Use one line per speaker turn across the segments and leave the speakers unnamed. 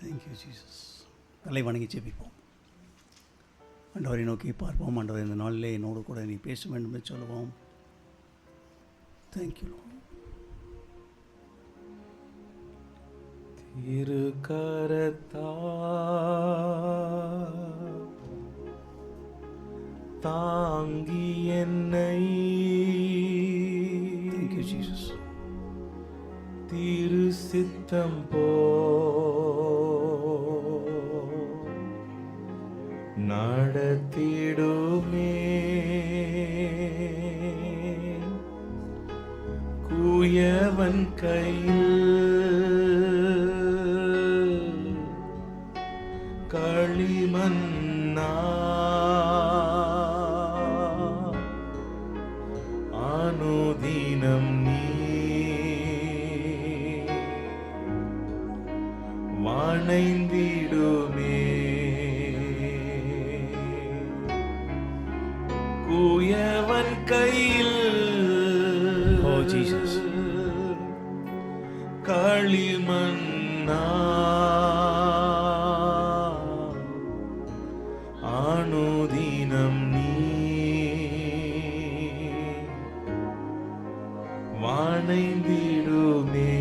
Thank you Jesus. தலை வணங்கி ஜெபிப்போம். ஆண்டவரை நோக்கி பார்ப்போம். ஆண்டவர் இந்த நாளிலே என்னோடு கூட நீ பேச வேண்டும் என்று சொல்லுவோம். தேங்க்யூ.
திருக்கரத்தா தாங்கி என்னை
தேங்க்யூ ஜீசஸ்.
திரு சித்தம் போ நடத்திடுமே. குயவன் கையில் களிமண்ணா அனுதினம் நீ வணைந்திடுமே. குயவன் கையில்
ஓ ஜீசஸ்
களிமண்ணா அனுதினம் நீ வணைந்திடுமே.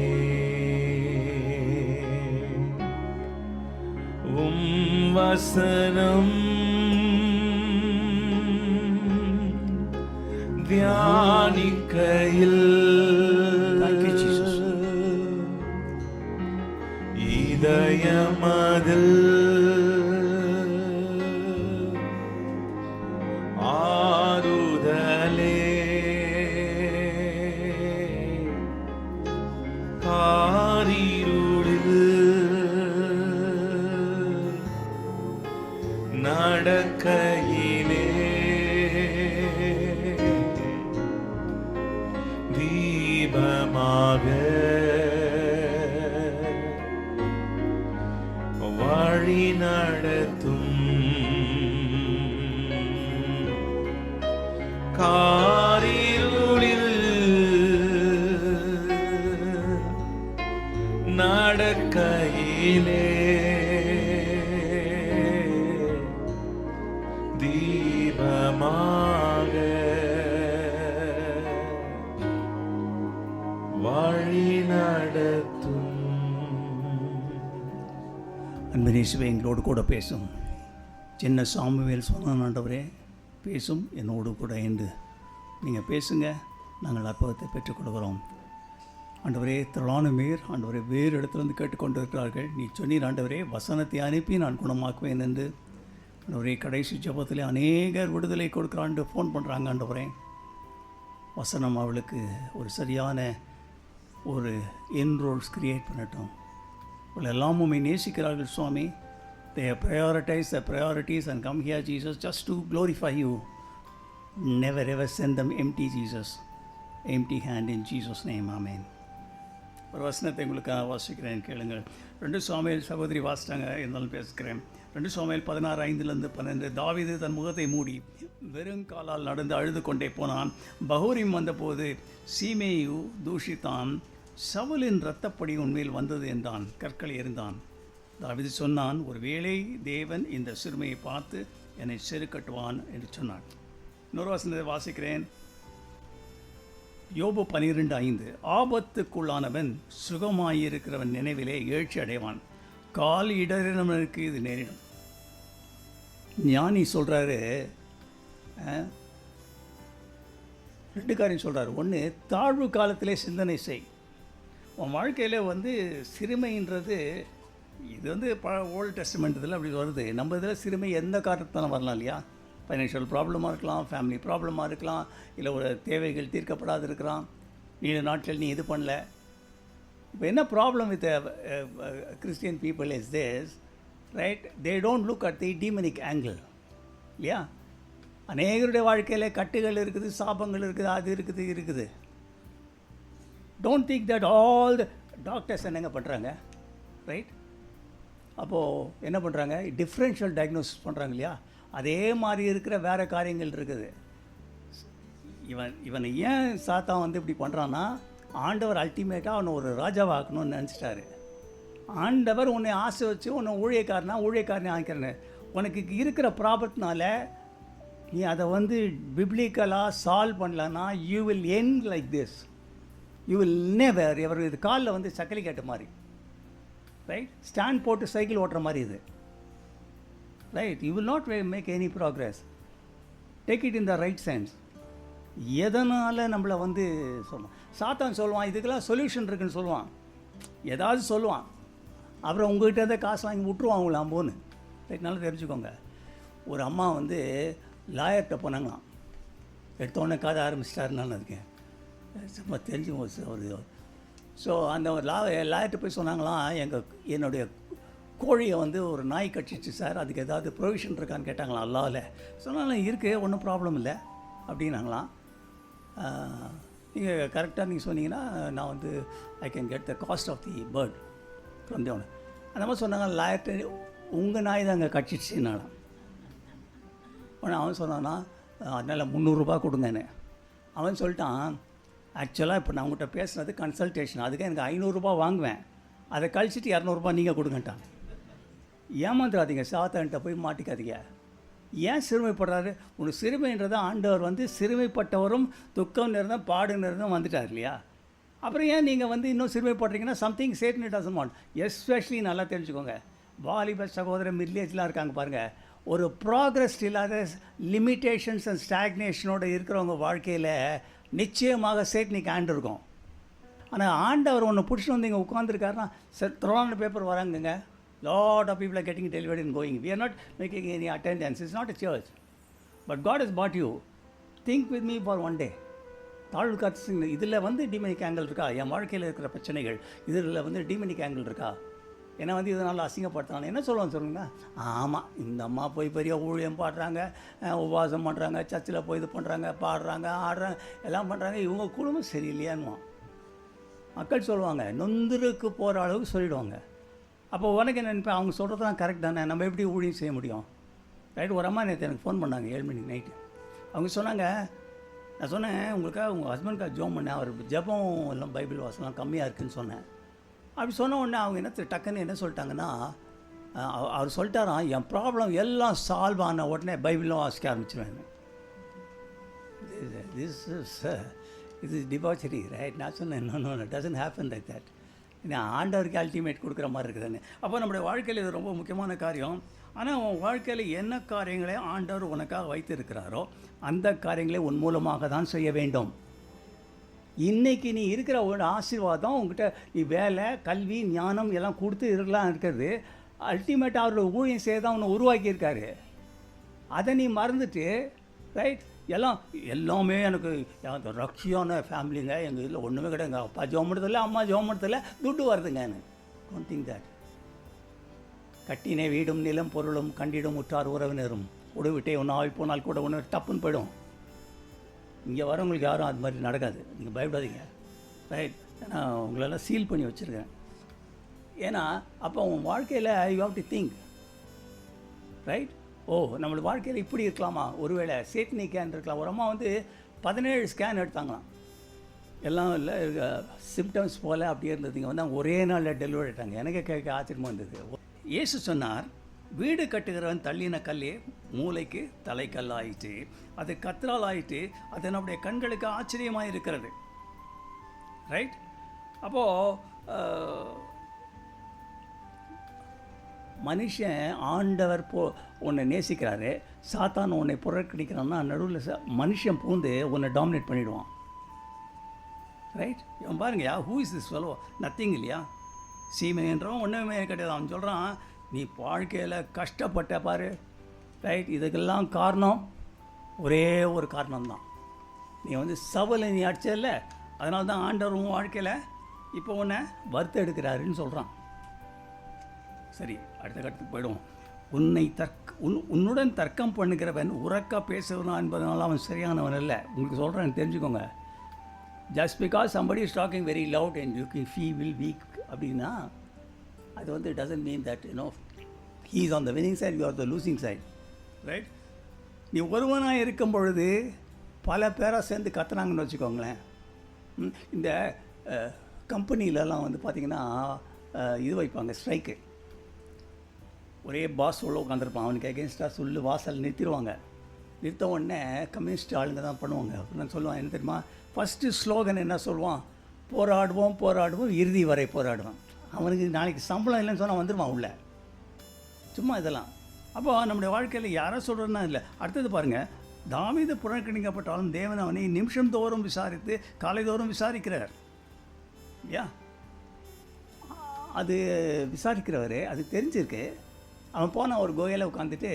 வசனம் தியானிக்கையில் இதயமதில் ஆறுதலே காரிருளில் நடக்கையிலே தீபமாக வழி நடத்தும். காரிருளில் நடக்கையிலே தீபமாக வழி நடத்தும்.
அன்பின் இயேசுவே, எங்களோடு கூட பேசும். சின்ன சாமுவேல் சொன்னான், ஆண்டவரே பேசும் என்னோடு கூட என்று நீங்கள் பேசுங்க, நாங்கள் அற்புதத்தை பெற்றுக்கொள்கிறோம். ஆண்டவரே, திரளான பேர் ஆண்டவரே வேறு இடத்துலேருந்து கேட்டுக்கொண்டு இருக்கிறார்கள். நீ சொன்னீர் ஆண்டவரே, வசனத்தை அனுப்பி நான் குணமாக்குவேன் என்று. ஆண்டவரே, கடைசி ஜெபத்தில் அநேகர் விடுதலை கொடுக்குறான்னு ஃபோன் பண்ணுறாங்க. ஆண்டவரே, வசனம் அவளுக்கு ஒரு சரியான ஒரு என்ரோல்ஸ் கிரியேட் பண்ணட்டும். இவள் எல்லாம் உம்மை நேசிக்கிறார்கள் சுவாமி. They prioritize the priorities and come here, Jesus, just to glorify you. Never ever send them empty, Jesus. Empty hand in Jesus' name. Amen. ஒரு வசனத்தை உங்களுக்கு வாசிக்கிறேன், கேளுங்கள். 2 சாமுவேல் சகோதரி வாசிட்டாங்க, இருந்தாலும் பேசுகிறேன். 2 சாமுவேல் 16:5-12. தாவீது தன் முகத்தை மூடி வெறுங்காலால் நடந்து அழுது கொண்டே போனான். பகூரிம் வந்தபோது சீமேயு தூஷித்தான். சவுலின் இரத்தப்படி உண்மையில் வந்தது என்றான். கற்களை எறிந்தான். தாவீது சொன்னான், ஒருவேளை தேவன் இந்த சிறுமையை பார்த்து என்னை செருக்கட்டுவான் என்று சொன்னான். இன்னொரு வசனத்தை வாசிக்கிறேன். யோபு 12:5. ஆபத்துக்குள்ளானவன் சுகமாயிருக்கிறவன் நினைவிலே எழுச்சி அடைவான். கால் இடறினவனுக்கு இது நேரிடும். ஞானி சொல்கிறாரு, 2 காரியம் சொல்கிறார். ஒன்று, தாழ்வு காலத்திலே சிந்தனை செய். உன் வாழ்க்கையில் சிறுமைன்றது இது ஓல்டு டெஸ்டமெண்ட் இதில் அப்படி வருது. நம்ம இதில் சிறுமை எந்த காரணத்தாலும் வரலாம் இல்லையா? ஃபைனான்ஷியல் ப்ராப்ளமாக இருக்கலாம், ஃபேமிலி ப்ராப்ளமாக இருக்கலாம், இல்லை ஒரு தேவைகள் தீர்க்கப்படாது இருக்கலாம், நீண்ட நாட்கள் நீ இது பண்ணல. இப்போ என்ன problem with Christian people is this, right? They don't look at the demonic angle இல்லையா? அநேகருடைய வாழ்க்கையில் கட்டுகள் இருக்குது, சாபங்கள் இருக்குது, அது இருக்குது. Don't think that all the doctors என்னங்க பண்ணுறாங்க, ரைட்? அப்போது என்ன பண்ணுறாங்க? டிஃப்ரென்ஷியல் டயக்னோசிஸ் பண்ணுறாங்க இல்லையா? அதே மாதிரி இருக்கிற வேறு காரியங்கள் இருக்குது. இவனை ஏன் சாத்தான் இப்படி பண்ணுறான்னா, ஆண்டவர் அல்டிமேட்டாக அவனை ஒரு ராஜாவாக்கணும்னு நினச்சிட்டாரு. ஆண்டவர் உன்னை ஆசை வச்சு உன்னை ஊழியக்காரனே ஆக்கிறேன்னு உனக்கு இருக்கிற ப்ராப்ளத்தினால நீ அதை வந்து பிப்ளிக்கலாக சால்வ் பண்ணலன்னா you will end like this. You will never ever. இது காலில் வந்து சக்கலி கேட்ட மாதிரி, ரைட்? ஸ்டாண்ட் போட்டு சைக்கிள் ஓட்டுற மாதிரி இது, right? You will not make any progress. Take it in the right sense. எதனால் நம்மளை வந்து சொல்லுவான், சாத்தான் சொல்லுவான் இதுக்கெல்லாம் சொல்யூஷன் இருக்குன்னு சொல்லுவான், ஏதாவது சொல்லுவான், அப்புறம் உங்கள்கிட்ட இருந்தே காசு வாங்கி விட்ருவான் அவங்கள அம்போன்னு. ரைட்? நல்லா தெரிஞ்சுக்கோங்க. ஒரு அம்மா வந்து லாயர்கிட்ட போனாங்களாம். எடுத்தோடனே கதை ஆரம்பிச்சிட்டாருன்னு இருக்கேன் சும்மா தெரிஞ்சு ஒரு. ஸோ அந்த ஒரு லாயர்கிட்ட போய் சொன்னாங்களாம், என்னுடைய கோழியை வந்து ஒரு நாய் கட்டிச்சு சார், அதுக்கு ஏதாவது ப்ரொவிஷன் இருக்கான்னு கேட்டாங்களாம். அல்லாவில் சொன்னாலும் இருக்குது, ஒன்றும் ப்ராப்ளம் இல்லை அப்படின்னாங்களாம். நீங்கள் கரெக்டாக நீங்கள் சொன்னீங்கன்னா நான் வந்து I can get the cost of the bird from the owner. அந்த மாதிரி சொன்னாங்க. லாயர்கிட்ட உங்கள் நாய் தான் அங்கே கட்டிடுச்சுனாலாம். உடனே அவன் சொன்னான்னா அதனால் 300 ரூபா கொடுங்கன்னு. அவன் சொல்லிட்டான், ஆக்சுவலாக இப்போ நான் உங்கள்கிட்ட பேசுனது கன்சல்டேஷன், அதுக்கு எனக்கு 500 ரூபா வாங்குவேன், அதை கழிச்சிட்டு 200 ரூபா நீங்கள் கொடுங்கட்டான். ஏமாந்துடாதீங்க, சாத்தான்கிட்ட போய் மாட்டிக்காதீங்க. ஏன் சிறுமைப்படுறாரு? உனக்கு சிறுமைன்றதை ஆண்டவர் வந்து சிறுமைப்பட்டவரும் துக்கம் நிறைந்தும் பாடு நிறைந்தும் வந்துட்டார் இல்லையா? அப்புறம் ஏன் நீங்கள் வந்து இன்னும் சிறுமைப்படுறீங்கன்னா something Satan it doesn't want. Especially நல்லா தெரிஞ்சுக்கோங்க, வாலிப சகோதரர் மிட்லேஜ்லாம் இருக்காங்க பாருங்கள், ஒரு ப்ராக்ரஸ் இல்லாத லிமிட்டேஷன்ஸ் அண்ட் ஸ்டாக்னேஷனோடு இருக்கிறவங்க வாழ்க்கையில் நிச்சயமாக சேட்னிக்கு ஹேண்ட் இருக்கும். ஆனால் ஆண்டவர் ஒன்று பிடிச்சிட்டு வந்து இங்கே உட்காந்துருக்காருன்னா த்ரோன paper வராங்கங்க. lot of people are getting delivered and going. We are not making any attendance. It's not a church. But God has bought you. Think with me for one day. தாழ்வு காத்து இதில் வந்து டீமனிக் ஆங்கிள் இருக்கா? என் வாழ்க்கையில் இருக்கிற பிரச்சனைகள் இதில் வந்து டீமனிக் ஆங்கிள் இருக்கா? ஏன்னா வந்து இதனால் அசிங்கப்படுத்தினாலும் என்ன சொல்லுவாங்க சொல்லுங்க? ஆமாம், இந்த அம்மா போய் பெரிய ஊழியம் பாடுறாங்க, உபவாசம் பண்ணுறாங்க, சர்ச்சில் போய் இது பண்ணுறாங்க, பாடுறாங்க, ஆடுறாங்க, எல்லாம் பண்ணுறாங்க, இவங்க குடும்பம் சரியில்லையான்னுவான். மக்கள் சொல்லுவாங்க, நொந்துருக்கு போகிற அளவுக்கு சொல்லிவிடுவாங்க. அப்போ உனக்கு என்ன நினைப்பேன், அவங்க சொல்கிறது தான் கரெக்ட் தானே, நம்ம எப்படி ஊழியம் செய்ய முடியும்? ரைட்? ஒரு அம்மா நேற்று எனக்கு ஃபோன் பண்ணாங்க 7 மணிக்கு நைட்டு. அவங்க சொன்னாங்க, நான் சொன்னேன் உங்களுக்காக உங்கள் ஹஸ்பண்ட்காக ஜோம் பண்ணேன், அவர் ஜெபம் எல்லாம் பைபிள் வாசலாம் கம்மியாக இருக்குதுன்னு சொன்னேன். அப்படி சொன்ன உடனே அவங்க டக்குன்னு என்ன சொல்லிட்டாங்கன்னா, அவர் சொல்லிட்டாராம், என் ப்ராப்ளம் எல்லாம் சால்வ் ஆன உடனே பைபிளும் வாசிக்க ஆரம்பிச்சிருவேன். இது டிபாச்சரி, ரைட்? நான் சொன்னேன், no doesn't happen like that. ஏன்னா ஆண்டவருக்கு அல்டிமேட் கொடுக்குற மாதிரி இருக்குதுன்னு. அப்போ நம்முடைய வாழ்க்கையில் இது ரொம்ப முக்கியமான காரியம். ஆனால் உன் வாழ்க்கையில் என்ன காரியங்களை ஆண்டவர் உனக்காக வைத்திருக்கிறாரோ அந்த காரியங்களை உன் மூலமாக தான் செய்ய வேண்டும். இன்றைக்கி நீ இருக்கிற ஒரு ஆசீர்வாதம் உங்கள்கிட்ட, நீ வேலை, கல்வி, ஞானம் எல்லாம் கொடுத்து இதெல்லாம் இருக்கிறது அல்டிமேட்டாக அவரோட ஊழியம் செய்ய தான் உன்னை உருவாக்கியிருக்காரு. அதை நீ மறந்துட்டு, ரைட்? எல்லாமே எனக்கு ரக்ஷியான ஃபேமிலிங்க, எங்கள் இதில் ஒன்றுமே கிடையாது, எங்கள் அப்பா ஜோம் எடுத்ததில்லை, அம்மா ஜோம் எடுத்ததில்லை, துட்டு வருதுங்கன்னு. Don't think that. கட்டினே வீடும் நிலம் பொருளும் கண்டிடும் உற்றார் உறவினரும் உடவிட்டே ஒன்று ஆவி போனால் கூட ஒன்று டப்புன்னு போயிடும். இங்கே வரவங்களுக்கு யாரும் அது மாதிரி நடக்காது, நீங்கள் பயப்படாதீங்க, ரைட்? ஏன்னா உங்களெல்லாம் சீல் பண்ணி வச்சுருக்கேன். ஏன்னா அப்போ உன் வாழ்க்கையில் you have to think, right? ஓ, நம்மளோட வாழ்க்கையில் இப்படி இருக்கலாமா? ஒருவேளை சேட்னி ஸ்கேன் இருக்கலாம். ஒரு அம்மா வந்து 17 ஸ்கேன் எடுத்தாங்களாம், எல்லாம் இல்லை சிம்டம்ஸ் போல் அப்படியே இருந்ததுங்க. வந்து அவங்க ஒரே நாளில் டெலிவரி ஆகிட்டாங்க. எனக்கு கேட்க ஆச்சரியமாக இருந்தது. இயேசு சொன்னார், வீடு கட்டுகிறவன் தள்ளின கல்லே மூளைக்கு தலைக்கல் ஆயிட்டு, அது கத்தரால் ஆயிட்டு, அது நம்முடைய கண்களுக்கு ஆச்சரியமாக இருக்கிறது, ரைட்? அப்போது மனுஷன் ஆண்டவர் உன்னை நேசிக்கிறாரு, சாத்தான் உன்னை புறக்கணிக்கிறான்னா நடுவில் மனுஷன் பூந்து உன்னை டாமினேட் பண்ணிவிடுவான், ரைட்? இவன் பாருங்கயா, who is this fellow? Nothing இல்லையா? சீமைன்றவன் ஒன்றுமே கிடையாது. அவன் சொல்கிறான், நீ வாழ்க்கையில் கஷ்டப்பட்ட பாரு, ரைட்? இதுக்கெல்லாம் காரணம் ஒரே ஒரு காரணம்தான், நீ வந்து சவலை நீ அடிச்சதில்ல, அதனால தான் ஆண்டவர் உன் வாழ்க்கையில் இப்போ உன்னை வறுத்து எடுக்கிறாருன்னு சொல்கிறான். சரி, அடுத்த கட்டத்துக்கு போய்டுவோம். உன்னுடன் தர்க்கம் பண்ணுகிறவன் உறக்க பேசுகிறான் என்பதனால அவன் சரியானவன் இல்லை. உங்களுக்கு சொல்கிறேன், தெரிஞ்சுக்கோங்க. Just because somebody is talking very loud and you will weak அப்படின்னா அது வந்து doesn't mean that he is on the winning side, you are the losing side, right? நீ ஒருவனாக இருக்கும் பொழுது பல பேராக சேர்ந்து கத்துனாங்கன்னு வச்சுக்கோங்களேன். இந்த கம்பெனிலலாம் வந்து பார்த்திங்கன்னா இது வைப்பாங்க, ஸ்ட்ரைக்கு. ஒரே பாஸ் உள்ள உட்காந்துருப்பான், அவனுக்கு அகேன்ஸ்டாக சொல்லு வாசல் நிறுத்திடுவாங்க. நிறுத்த உடனே கம்யூனிஸ்ட் ஆளுங்க தான் பண்ணுவாங்க. நான் சொல்லுவான், என்ன தெரியுமா, ஃபஸ்ட்டு ஸ்லோகன் என்ன சொல்லுவான், போராடுவோம் போராடுவோம் இறுதி வரை போராடுவான். அவனுக்கு நாளைக்கு சம்பளம் இல்லைன்னு சொன்னால் வந்துடுவான் உள்ள. சும்மா இதெல்லாம். அப்போ நம்முடைய வாழ்க்கையில் யாரோ சொல்கிறதுனா இல்லை. அடுத்தது பாருங்கள், தாவீது புறக்கணிக்கப்பட்டாலும் தேவன் அவனை நிமிஷம் தோறும் விசாரித்து காலைதோறும் விசாரிக்கிறார். யா, அது விசாரிக்கிறவர், அது தெரிஞ்சிருக்கு. அவன் போன ஒரு கோயிலில் உட்காந்துட்டு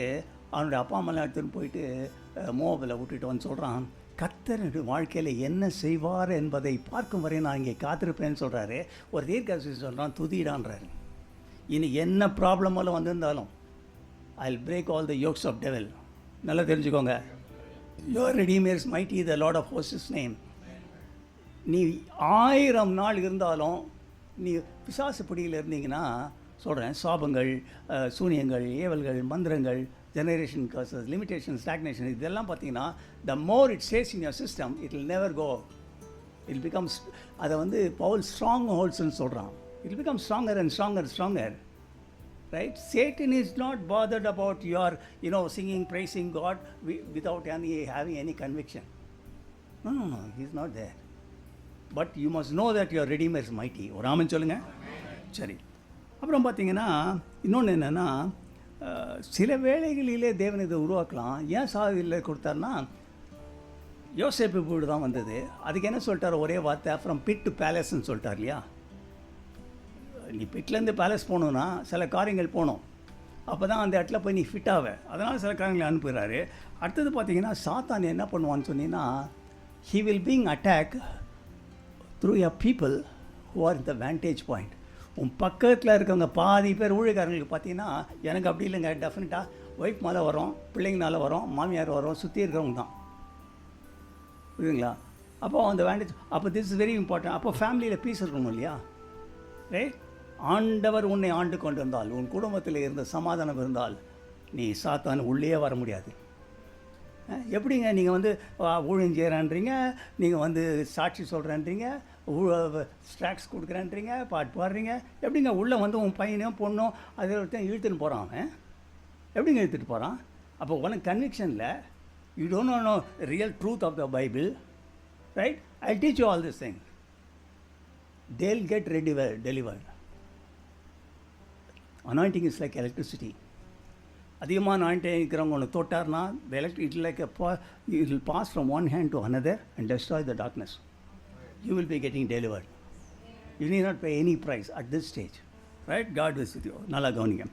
அவனுடைய அப்பா அம்மாலாம் எடுத்துகிட்டு போயிட்டு மோபில் விட்டுட்டு வந்து சொல்கிறான், கர்த்தர் வாழ்க்கையில் என்ன செய்வார் என்பதை பார்க்கும் வரை நான் இங்கே காத்திருப்பேன்னு சொல்கிறாரு. ஒரு தீர்க்கதரிசி சொல்கிறான், துதிடான்றாரு. இனி என்ன ப்ராப்ளமெல்லாம் வந்திருந்தாலும் I will break all the yokes of devil. நல்லா தெரிஞ்சுக்கோங்க, your redeemer's mighty the Lord of hosts name. நீ 1000 நாள் இருந்தாலும் நீ பிசாசு பிடியில் இருந்தீங்கன்னா சொல்கிறேன், சாபங்கள், சூனியங்கள், ஏவல்கள், மந்திரங்கள், ஜெனரேஷன் கர்சஸ், லிமிடேஷன், ஸ்டாக்னேஷன், இதெல்லாம் பார்த்தீங்கன்னா the more it stays in your system it will never go. It becomes, அதை வந்து பவுல் ஸ்ட்ராங் ஹோல்ஸ்ன்னு சொல்கிறான். It will become stronger and stronger stronger. Right? Satan is not bothered about your, singing, praising God without having any conviction. No, he's not there. But you must know that your Redeemer is mighty. ஒரு ஆமென் சொல்லுங்க. சரி, அப்புறம் பார்த்தீங்கன்னா இன்னொன்று என்னென்னா, சில வேளைகளிலே தேவன் இதை உருவாக்கலாம். ஏன் சாவியில் கொடுத்தாருன்னா, யோசேப்பு வீடு தான் வந்தது. அதுக்கு என்ன சொல்லிட்டார், ஒரே வார்த்தை, ஃப்ரம் பிட் டு பேலஸ்ன்னு சொல்லிட்டார் இல்லையா. நீ பிட்லேருந்து பேலஸ் போகணுன்னா சில காரியங்கள் போகணும், அப்போ தான் அந்த இடத்துல போய் நீ ஃபிட் ஆக. அதனால் சில காரியங்களை அனுப்புகிறாரு. அடுத்தது பார்த்தீங்கன்னா, சாத்தான் என்ன பண்ணுவான்னு சொன்னீங்கன்னா, he will being attack through a people who are in the vantage point. உன் பக்கத்தில் இருக்கவங்க பாதி பேர் ஊழியக்காரங்களுக்கு பார்த்தீங்கன்னா, எனக்கு அப்படி இல்லைங்க, டெஃபினட்டாக ஒய்ஃப் மேலே வரோம், பிள்ளைங்கனால வரோம், மாமியார் வரோம், சுற்றி இருக்கிறவங்க தான், புரியுதுங்களா. அப்போ அந்த வேண்டேஜ், அப்போ திஸ் இஸ் வெரி இம்பார்ட்டன்ட். அப்போ ஃபேமிலியில் பீஸ் இருக்கணும் இல்லையா. ரைட்? ஆண்டவர் உன்னை ஆண்டு கொண்டிருந்தால், உன் குடும்பத்தில் இருந்த சமாதானம் இருந்தால், நீ சாத்தான் உள்ளே வர முடியாது. எப்படிங்க நீங்கள் வந்து ஊழியம் செய்கிறேன்றீங்க, நீங்கள் வந்து சாட்சி சொல்கிறேன்றீங்க, ஸ்ட்ராக்ஸ் கொடுக்குறேன்றீங்க, பாட்டு பாடுறீங்க, எப்படிங்க உள்ளே வந்து உன் பையனையும் பொண்ணும் அதை இழுத்துன்னு போகிறான். அவன் எப்படிங்க இழுத்துட்டு போகிறான்? அப்போ உனக்கு கன்விக்ஷனில் you don't know real truth of the Bible. Right? I teach you all this thing. they'll get delivered. Anointing is like electricity. அதிகமாக anointing இருக்கிறவங்க ஒன்று தொட்டார்னா the electric, it will pass from one hand to another and destroy the darkness. You will be getting delivered. You need not pay any price at this stage. Right? God is with you. நல்லா கவனிங்க.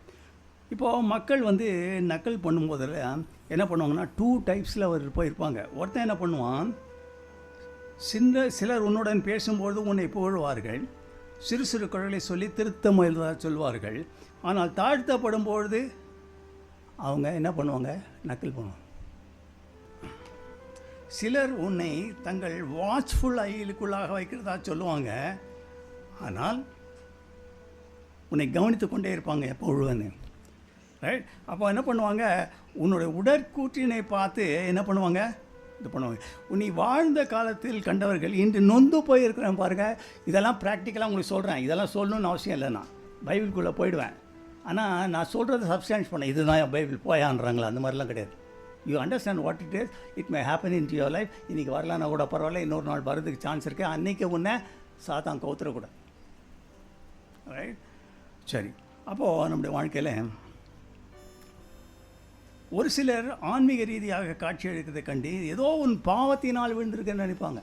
இப்போது மக்கள் வந்து நக்கல் பண்ணும்போதில் என்ன பண்ணுவாங்கன்னா, 2 டைப்ஸில் போயிருப்பாங்க. ஒருத்தன் என்ன பண்ணுவான், சிலர் உன்னுடன் பேசும்போது உன்னை புகழ்வார்கள், சிறு சிறு குரலை சொல்லி திருத்த முயல்வதாக சொல்வார்கள். ஆனால் தாழ்த்தப்படும்பொழுது அவங்க என்ன பண்ணுவாங்க, நக்கல் பண்ணுவாங்க. சிலர் உன்னை தங்கள் வாட்ச்ஃபுல் ஐலுக்குள்ளாக வைக்கிறதா சொல்லுவாங்க, ஆனால் உன்னை கவனித்து கொண்டே இருப்பாங்க எப்பொழுதுன்னு. ரைட்? அப்போ என்ன பண்ணுவாங்க, உன்னுடைய உடற்கூற்றினை பார்த்து என்ன பண்ணுவாங்க, இது பண்ணுவாங்க. நீ வாழ்ந்த காலத்தில் கண்டவர்கள் இன்று நொந்து போயிருக்கிறேன் பாருங்கள். இதெல்லாம் ப்ராக்டிக்கலாக உங்களுக்கு சொல்கிறேன். இதெல்லாம் சொல்லணும்னு அவசியம் இல்லை. நான் பைபிள்குள்ளே போயிடுவேன். ஆனால் நான் சொல்கிறத சப்ஸ்டான்ஸ் பண்ணேன், இதுதான் பைபிள் போயான்றாங்களா, அந்த மாதிரிலாம் கிடையாது. You understand what it is. It may happen in your life. இன்றைக்கி வரலான்னா கூட பரவாயில்ல, இன்னொரு நாள் வரதுக்கு சான்ஸ் இருக்குது. அன்றைக்கி உன்னை சாத்தான் கவுத்துறக்கூடாது. ரைட்? சரி, அப்போது நம்முடைய வாழ்க்கையில் ஒரு சிலர் ஆன்மீக ரீதியாக காட்சி அளிக்கிறதை கண்டு ஏதோ உன் பாவத்தினால் விழுந்திருக்குன்னு நினைப்பாங்க.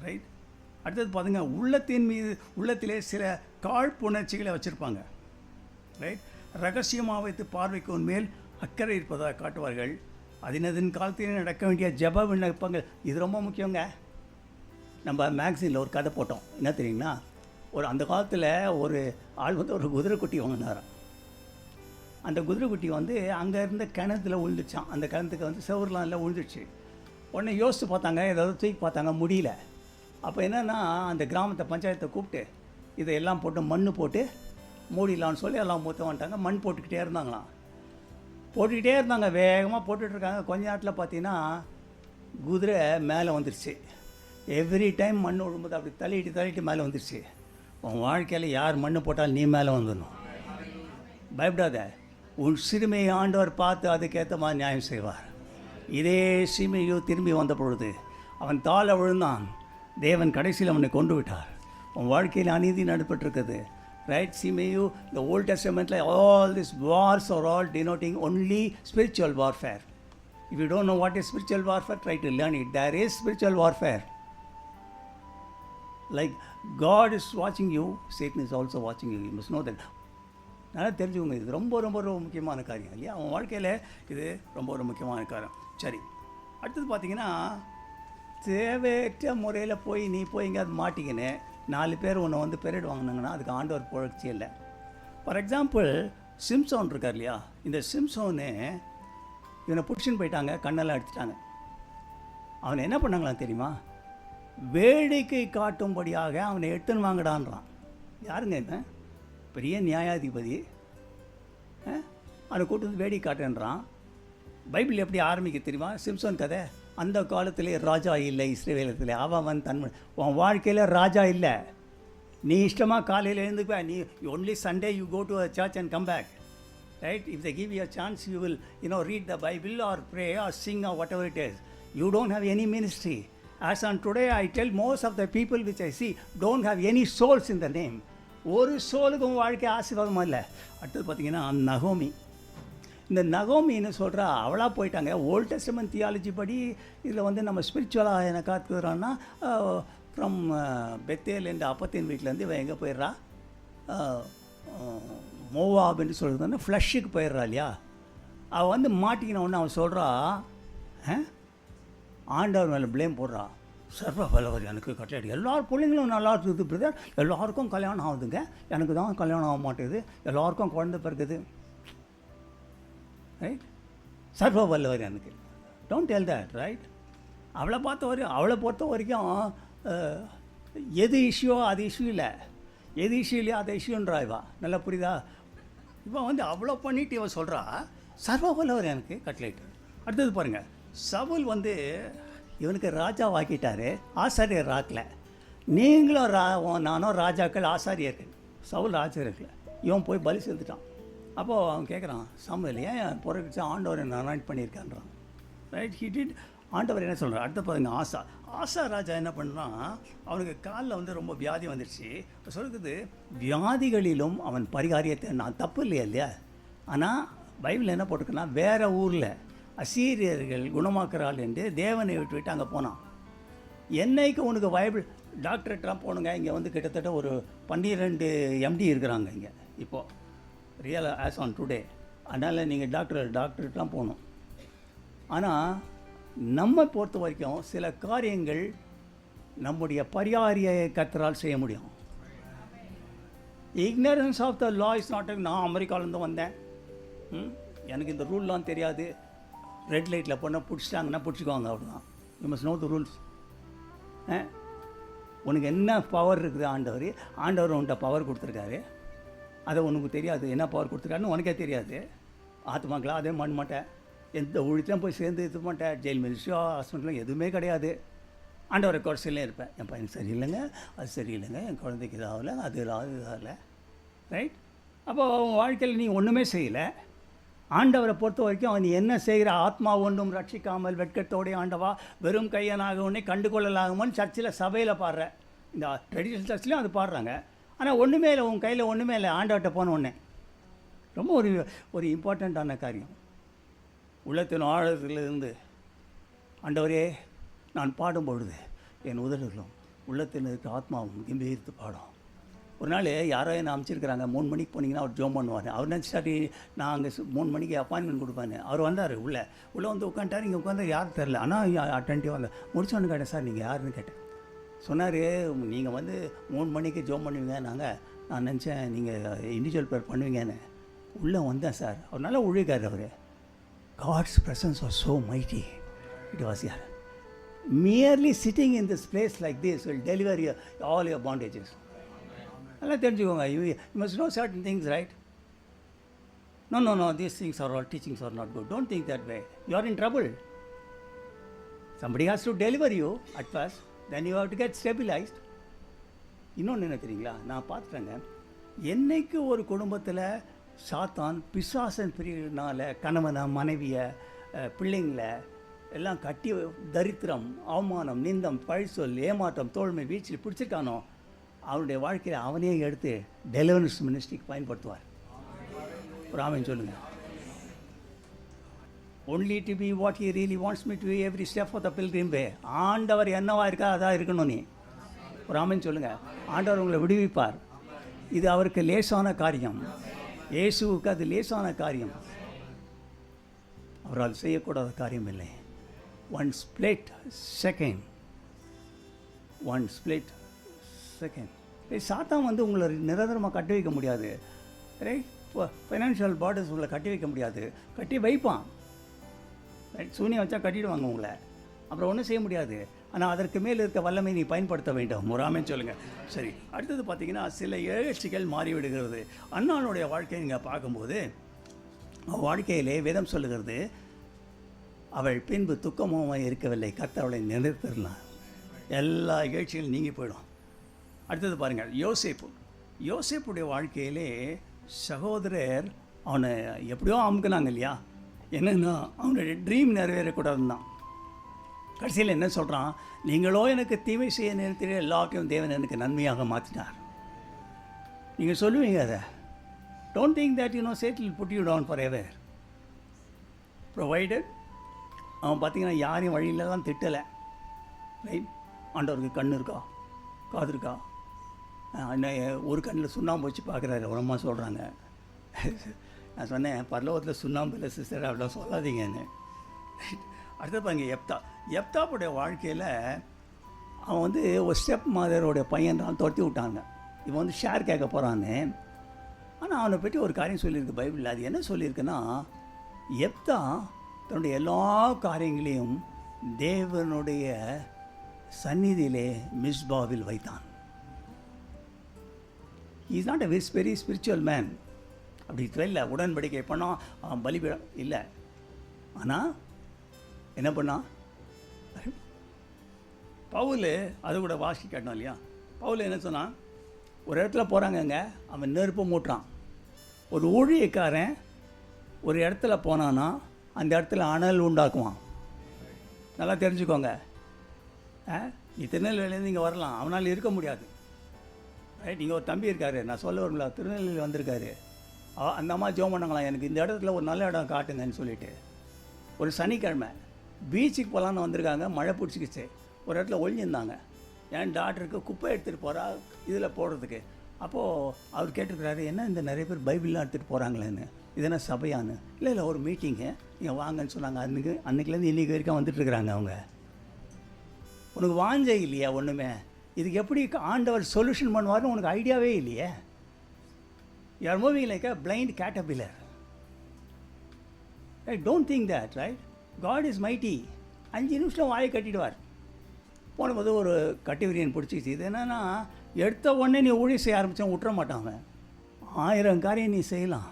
ரைட்? அடுத்தது பார்த்துங்க, உள்ளத்திலே சில காழ்ப்புணர்ச்சிகளை வச்சுருப்பாங்க. ரைட்? ரகசியமாக வைத்து பார்வைக்கு உன்மேல் அக்கறை இருப்பதாக காட்டுவார்கள். அதனதின் காலத்தில் நடக்க வேண்டிய ஜப விண்ணப்பங்கள், இது ரொம்ப முக்கியங்க. நம்ம மேக்சினில் ஒரு கதை போட்டோம், என்ன தெரியுங்களா, அந்த காலத்தில் ஒரு ஆள் வந்து ஒரு குதிரைக்குட்டி வாங்கினாராம். அந்த குதிரைக்குட்டி வந்து அங்கே இருந்த கிணத்துல விழுந்துச்சான். அந்த கிணத்துக்கு வந்து செவர்லாம் இல்லை, விழுந்துச்சு. உடனே யோசித்து பார்த்தாங்க, ஏதாவது தூக்கி பார்த்தாங்க, முடியல. அப்போ என்னென்னா, அந்த கிராமத்தை பஞ்சாயத்தை கூப்பிட்டு இதையெல்லாம் போட்டு மண் போட்டு மூடிடலான்னு சொல்லி எல்லாம் மூத்த வந்துட்டாங்க. மண் போட்டுக்கிட்டே இருந்தாங்களாம். வேகமாக போட்டுட்ருக்காங்க. கொஞ்ச நேரத்தில் பார்த்தீங்கன்னா குதிரை மேலே வந்துடுச்சு. எவ்ரி டைம் மண் விழும்போது அப்படி தள்ளிட்டு மேலே வந்துடுச்சு. உன் வாழ்க்கையில் யார் மண்ணு போட்டாலும் நீ மேலே வந்துடணும். பயப்படாத. உன் சிறுமையை ஆண்டவர் பார்த்து அதுக்கேற்ற மாதிரி நியாயம் செய்வார். இதே சீமையோ திரும்பி வந்த பொழுது அவன் தாழ விழுந்தான். தேவன் கடைசியில் அவனை கொண்டு விட்டார். உன் வாழ்க்கையில் அநீதி நடைபெற்றிருக்குது. ரைட் சீமையோ, இந்த ஓல்ட் டெஸ்டமெண்ட்டில் all this wars are all denoting only spiritual warfare. If you don't know what is spiritual warfare, try to learn it. There is spiritual warfare. Like God is watching you, Satan is also watching you. You must know that. நல்லா தெரிஞ்சுக்கோங்க. இது ரொம்ப ரொம்ப ரொம்ப முக்கியமான காரியம் இல்லையா? அவன் வாழ்க்கையில் இது ரொம்ப ஒரு முக்கியமான காரியம். சரி, அடுத்தது பார்த்தீங்கன்னா, தேவையற்ற முறையில் நீ போய் எங்கேயாவது மாட்டிக்கின்னு 4 பேர் உன்னை வந்து பெரியட் வாங்கினாங்கன்னா அதுக்கு ஆண்டவர் புகழ்ச்சி இல்லை. ஃபார் எக்ஸாம்பிள், சிம்சோன் இருக்கார் இல்லையா? இந்த சிம்சோனு இவனை பிடிச்சின்னு போயிட்டாங்க, கண்ணெல்லாம் எடுத்துட்டாங்க. அவனை என்ன பண்ணாங்களாம் தெரியுமா? வேடிக்கை காட்டும்படியாக அவனை எடுத்துன்னு வாங்கடான்றான். யாருங்க என்ன? பெரிய நியாயாதிபதி. அவனை கூட்டு வந்து வேடிக்கை காட்டுன்றான். பைபிள் எப்படி ஆரம்பிக்க தெரியுமா? சிம்சோன் கதை. அந்த காலத்திலே ராஜா இல்லை இஸ்ரவேலத்தில். அவன் உன் வாழ்க்கையில் ராஜா இல்லை. நீ இஷ்டமாக காலையில் எழுந்துக்குவ. நீ only Sunday you go to a church and come back. Right? If they give you a chance, you will, read the Bible or pray or sing or whatever it is. You don't have any ministry. As on today, I tell most of the people which I see don't have any souls in the name. ஒரு சோலுக்கும் வாழ்க்கை ஆசீர்வாதமாக இல்லை. அடுத்தது பார்த்தீங்கன்னா நகோமி. இந்த நகோமின்னு சொல்கிறா அவளாக போயிட்டாங்க. ஓல்ட் டெஸ்டமென்ட் தியாலஜி படி இதில் வந்து நம்ம ஸ்பிரிச்சுவலாக என்ன காத்துக்கிறான்னா, ஃப்ரம் பெத்தேல் என்ற அப்பத்தின் வீட்டிலேருந்து இவன் எங்கே போயிடுறா? மோவாப்னு சொல்கிறதுனா ஃப்ளஷ்ஷுக்கு போயிடுறா இல்லையா? அவள் வந்து மாட்டிக்கின உடனே அவன் சொல்கிறா, ஆண்டவர் மேலே ப்ளேம் போடுறா. சர்வ வல்லவர் எனக்கு கட்டளை, எல்லார் பிள்ளைங்களும் நல்லா இருக்குது பிரதர், எல்லாருக்கும் கல்யாணம் ஆகுதுங்க, எனக்கு தான் கல்யாணம் ஆக மாட்டேங்குது, எல்லாருக்கும் குழந்தை பிறகுது. ரைட்? சர்வ வல்லவர் எனக்கு. Don't tell that. ரைட்? அவளை பொறுத்த வரைக்கும் எது இஷ்யூவோ அது இஷ்யூ இல்லை, எது இஷ்யூ இல்லையோ அது இஷ்யூன்றா. இவா நல்லா புரியுதா? இவன் வந்து அவ்வளோ பண்ணிட்டு இவன் சொல்கிறா சர்வ வல்லவர் எனக்கு கட்லேட்டு. அடுத்தது பாருங்கள், சவுல் வந்து இவனுக்கு ராஜா வாக்கிட்டாரு, ஆசாரியர் ராக்கில். நீங்களும் நானும் ராஜாக்கள் ஆசாரியர்கள். சவுல் ஆசாரியர்கள். இவன் போய் பலி செலுத்துட்டான். அப்போது அவன் கேட்குறான், சாமுவேல் ஏன் பொறுக்கிச்சு ஆண்டவர் என்ன அனாயிண்ட் பண்ணியிருக்கான்றான். ரைட்? He did. ஆண்டவர் என்ன சொல்கிறார்? அடுத்த பாருங்க, ஆசா ராஜா என்ன பண்ணுறான், அவனுக்கு காலில் வந்து ரொம்ப வியாதி வந்துடுச்சு. சொல்கிறது, வியாதிகளிலும் அவன் பரிகாரியத்தை நான் தப்பு இல்லையா? ஆனால் பைபிள் என்ன போட்டிருக்குன்னா, வேறு ஊரில் அசீரியர்கள் குணமாக்குறாள் என்று தேவனை விட்டு அங்கே போனான். என்னைக்கு உனக்கு பைபிள் டாக்டரேட்லாம் போகணுங்க. இங்கே வந்து கிட்டத்தட்ட ஒரு 12 MD இருக்கிறாங்க இங்கே இப்போது, ரியல் ஆஸ் ஆன் டுடே. அதனால் நீங்கள் டாக்டரேட்லாம் போகணும். ஆனால் நம்ம பொறுத்த வரைக்கும் சில காரியங்கள் நம்முடைய பரிகாரிய கர்த்தரால் செய்ய முடியும். Ignorance of the law is not. நான் அமெரிக்காவிலேருந்து வந்தேன், எனக்கு இந்த ரூல்லாம் தெரியாது, ரெட் லைட்டில் போனால் பிடிச்சிட்டாங்கன்னா பிடிச்சிக்குவாங்க, அவ்வளோதான். You must know the rules. உனக்கு என்ன பவர் இருக்குது? ஆண்டவர் உன்கிட்ட பவர் கொடுத்துருக்காரு. அதை உனக்கு தெரியாது, என்ன பவர் கொடுத்துருக்காருன்னு உனக்கே தெரியாது. ஆத்மாக்கெலாம் அதே பண்ண மாட்டேன், எந்த ஊழியத்தையும் போய் சேர்ந்து இது மாட்டேன், ஜெயில் மினிஸ்ட்ரியோ ஹாஸ்பிட்டலும் எதுவுமே கிடையாது. ஆண்டவர் ரெக்கார்ட்ஸ்லேயே இருப்பேன். என் பையனுக்கு சரியில்லைங்க, அது சரியில்லைங்க, என் குழந்தைக்கு இதாகலை, அது இதாகலை. ரைட்? அப்போ அவன் வாழ்க்கையில் நீ ஒன்றுமே செய்யலை. ஆண்டவரை பொறுத்த வரைக்கும் அவன் என்ன செய்கிற, ஆத்மா ஒன்றும் ரட்சிக்காமல் வெட்கத்தோடைய ஆண்டவா வெறும் கையனாக உடனே கண்டுகொள்ளலாகுமோன்னு சர்ச்சில் சபையில் பாடுற, இந்த ட்ரெடிஷ்னல் சர்ச்லேயும் அது பாடுறாங்க. ஆனால் ஒன்றுமே இல்லை, உன் கையில் ஒன்றுமே இல்லை, ஆண்டவர்கிட்ட போன உடனே. ரொம்ப ஒரு இம்பார்ட்டண்ட்டான காரியம். உள்ளத்தின் ஆழத்திலிருந்து, ஆண்டவரே நான் பாடும் பொழுது என் உதடுகளும் உள்ளத்தில் இருக்க ஆத்மாவும் கம்பீரித்து பாடும். ஒரு நாள் யாரோ என்ன அமைச்சிருக்கிறாங்க, 3 மணிக்கு போனீங்கன்னா அவர் ஜோம் பண்ணுவார். அவர் நினச்சிட்டாட்டி நான் அங்கே 3 மணிக்கு அப்பாயின்மெண்ட் கொடுப்பேன்னு. அவர் வந்தார், உள்ளே வந்து உட்காந்துட்டார். இங்கே உட்காந்து யாரும் தெரில, ஆனால் அட்டன்ட்டிவாக வந்தார். முடிச்சோன்னு கேட்டேன், சார் நீங்கள் யாருன்னு கேட்டேன். சொன்னார், நீங்கள் வந்து 3 மணிக்கு ஜோம் பண்ணுவீங்க, நான் நினச்சேன் நீங்கள் இண்டிவிஜுவல் ப்ரேயர் பண்ணுவீங்கன்னு. உள்ளே வந்தேன் சார். அவர் நல்லா உழைக்கார். அவர் God's presence was so mighty. It was here. Merely sitting in this place like this will deliver all your bondages. நல்லா தெரிஞ்சுக்கோங்க. You must know certain things, right? No, these things are all teachings are not good. Don't think that way. You are in trouble. Somebody has to deliver you at first, then you have to get stabilized. இன்னொன்று என்ன தெரியுங்களா, நான் பார்த்துட்டேங்க, என்னைக்கு ஒரு குடும்பத்தில் சாத்தான் பிசாசன் பிரிவினால கணவனை மனைவியை பிள்ளைங்களை எல்லாம் கட்டி தரித்திரம் அவமானம் நிந்தம் பழிசொல் ஏமாற்றம் தோல்மை வீச்சில் பிடிச்சிருக்கானோ அவனுடைய வாழ்க்கையில் அவனே எடுத்து டெலிவரன்ஸ் மினிஸ்ட்ரிக்கு பயன்படுத்துவார். ஒரு ஆமென் சொல்லுங்கள். Only to be what he really wants me to every step of the pilgrim way. ஆண்டவர் என்னவா இருக்கா அதான் இருக்கணும். நீ ஒரு ஆமென் சொல்லுங்கள். ஆண்டவர் உங்களை விடுவிப்பார். இது அவருக்கு லேசான காரியம். இயேசுவுக்கு அது லேசான காரியம். அவரால் செய்யக்கூடாத காரியம் இல்லை. One split second. சாத்தான் வந்து உங்களை நிரந்தரமாக கட்டி வைக்க முடியாது. ரைட், ஃபைனான்ஷியல் பார்டர்ஸ் உங்களை கட்டி வைக்க முடியாது. கட்டி வைப்பான். ரைட், சூனியம் வச்சா கட்டிடுவாங்க உங்களை. அப்புறம் ஒன்றும் செய்ய முடியாது. ஆனால் அதற்கு மேல் இருக்க வல்லமை நீ பயன்படுத்த வேண்டும். ஒரு ஆமென் சொல்லுங்கள். சரி, அடுத்தது பார்த்தீங்கன்னா சில எழுச்சிகள் மாறிவிடுகிறது. அன்னாளுடைய வாழ்க்கையை நீங்கள் பார்க்கும்போது வாழ்க்கையிலே வேதம் சொல்லுகிறது, அவள் பின்பு துக்கமாக இருக்கவில்லை, கர்த்தர் அவளை நிறுத்திடலாம். எல்லா எழுச்சிகளும் நீங்கி போயிடும். அடுத்தது பாருங்கள், யோசேப்புடைய வாழ்க்கையிலே சகோதரர் அவனை எப்படியோ அமுக்குனாங்க இல்லையா. என்னென்னா அவனுடைய ட்ரீம் நிறைவேறக்கூடாதுன்னு தான். கடைசியில் என்ன சொல்கிறான், நீங்களோ எனக்கு தீமை செய்ய நேரத்தில் எல்லாத்தையும் தேவன் எனக்கு நன்மையாக மாற்றினார். நீங்கள் சொல்லுவீங்க அதை. Don't think that sad will put you down forever. Provided. அவன் பார்த்தீங்கன்னா யாரையும் வழியில் தான் திட்டலை. ரைட், ஆண்டவருக்கு கண் இருக்கா, காது இருக்கா, ஒரு கண்ணில் சுண்ணாம்பு வச்சு பார்க்குறாரு. ஒரு அம்மா சொல்கிறாங்க. நான் சொன்னேன், பரலோகத்தில் சுண்ணாம்பு இல்லை சிஸ்டர், அப்படிலாம் சொல்லாதீங்கன்னு. அடுத்தது பாருங்க, எப்தாவுடைய வாழ்க்கையில் அவன் வந்து ஒரு ஸ்டெப் மாதருடைய பையன் தான் துரத்தி விட்டாங்க. இவன் வந்து ஷேர் கேட்க போகிறான்னு. ஆனால் அவனை பற்றி ஒரு காரியம் சொல்லியிருக்கு பைபிளில். அது என்ன சொல்லியிருக்குன்னா, எப்தா தன்னுடைய எல்லா காரியங்களையும் தேவனுடைய சந்நிதியிலே மிஸ்பாவில் வைத்தான். Is not a very spiritual man. அப்படி இல்லை, உடன்படிக்கை பண்ணால் அவன் பலிபீடம் இல்லை. ஆனால் என்ன பண்ணான் பவுல், அது கூட வாசி காட்டணும் இல்லையா. பவுல் என்ன சொன்னான், ஒரு இடத்துல போகிறாங்கங்க, அவன் நெருப்பு மூட்டுறான். ஒரு ஊழியக்காரன் ஒரு இடத்துல போனான்னா அந்த இடத்துல அனல் உண்டாக்குவான். நல்லா தெரிஞ்சுக்கோங்க. நீ திருநெல்வேலியிலேருந்து இங்கே வரலாம், அவனால் இருக்க முடியாது. ரைட், நீங்கள் ஒரு தம்பி இருக்கார், நான் சொல்ல வரும்ல, திருநெல்வேலி வந்திருக்காரு. அந்த அம்மா ஜோம் பண்ணாங்களாம், எனக்கு இந்த இடத்துல ஒரு நல்ல இடம் காட்டுங்கன்னு சொல்லிட்டு. ஒரு சனிக்கிழமை பீச்சுக்கு போகலான்னு வந்திருக்காங்க, மழை பிடிச்சிக்கிச்சு. ஒரு இடத்துல ஒழிஞ்சிருந்தாங்க. என் டாக்டருக்கு குப்பை எடுத்துகிட்டு போகிறா இதில் போடுறதுக்கு. அப்போது அவர் கேட்டிருக்கிறாரு, என்ன இந்த நிறைய பேர் பைபிள்லாம் எடுத்துகிட்டு போகிறாங்களேன்னு. இது என்ன சபையான்னு. இல்லை ஒரு மீட்டிங்கு, நீங்கள் வாங்கன்னு சொன்னாங்க. அன்றைக்கிலேருந்து இன்றைக்கி வரைக்கும் வந்துட்டுருக்குறாங்க அவங்க. உனக்கு வாஞ்சை இல்லையா ஒன்றுமே? இதுக்கு எப்படி ஆண்டவர் சொல்யூஷன் பண்ணுவார்னு உனக்கு ஐடியாவே இல்லையே. You are moving like a blind caterpillar. Right, don't think that. Right, God is mighty. 5 நிமிஷம் வாயை கட்டிடுவார். போனபோது ஒரு கட்டிவிரியன் பிடிச்சிச்சு. இது என்னென்னா, எடுத்த உடனே நீ ஊழியம் செய்ய ஆரம்பித்தா விட்டுற மாட்டாங்க. 1000 காரியம் நீ செய்யலாம்,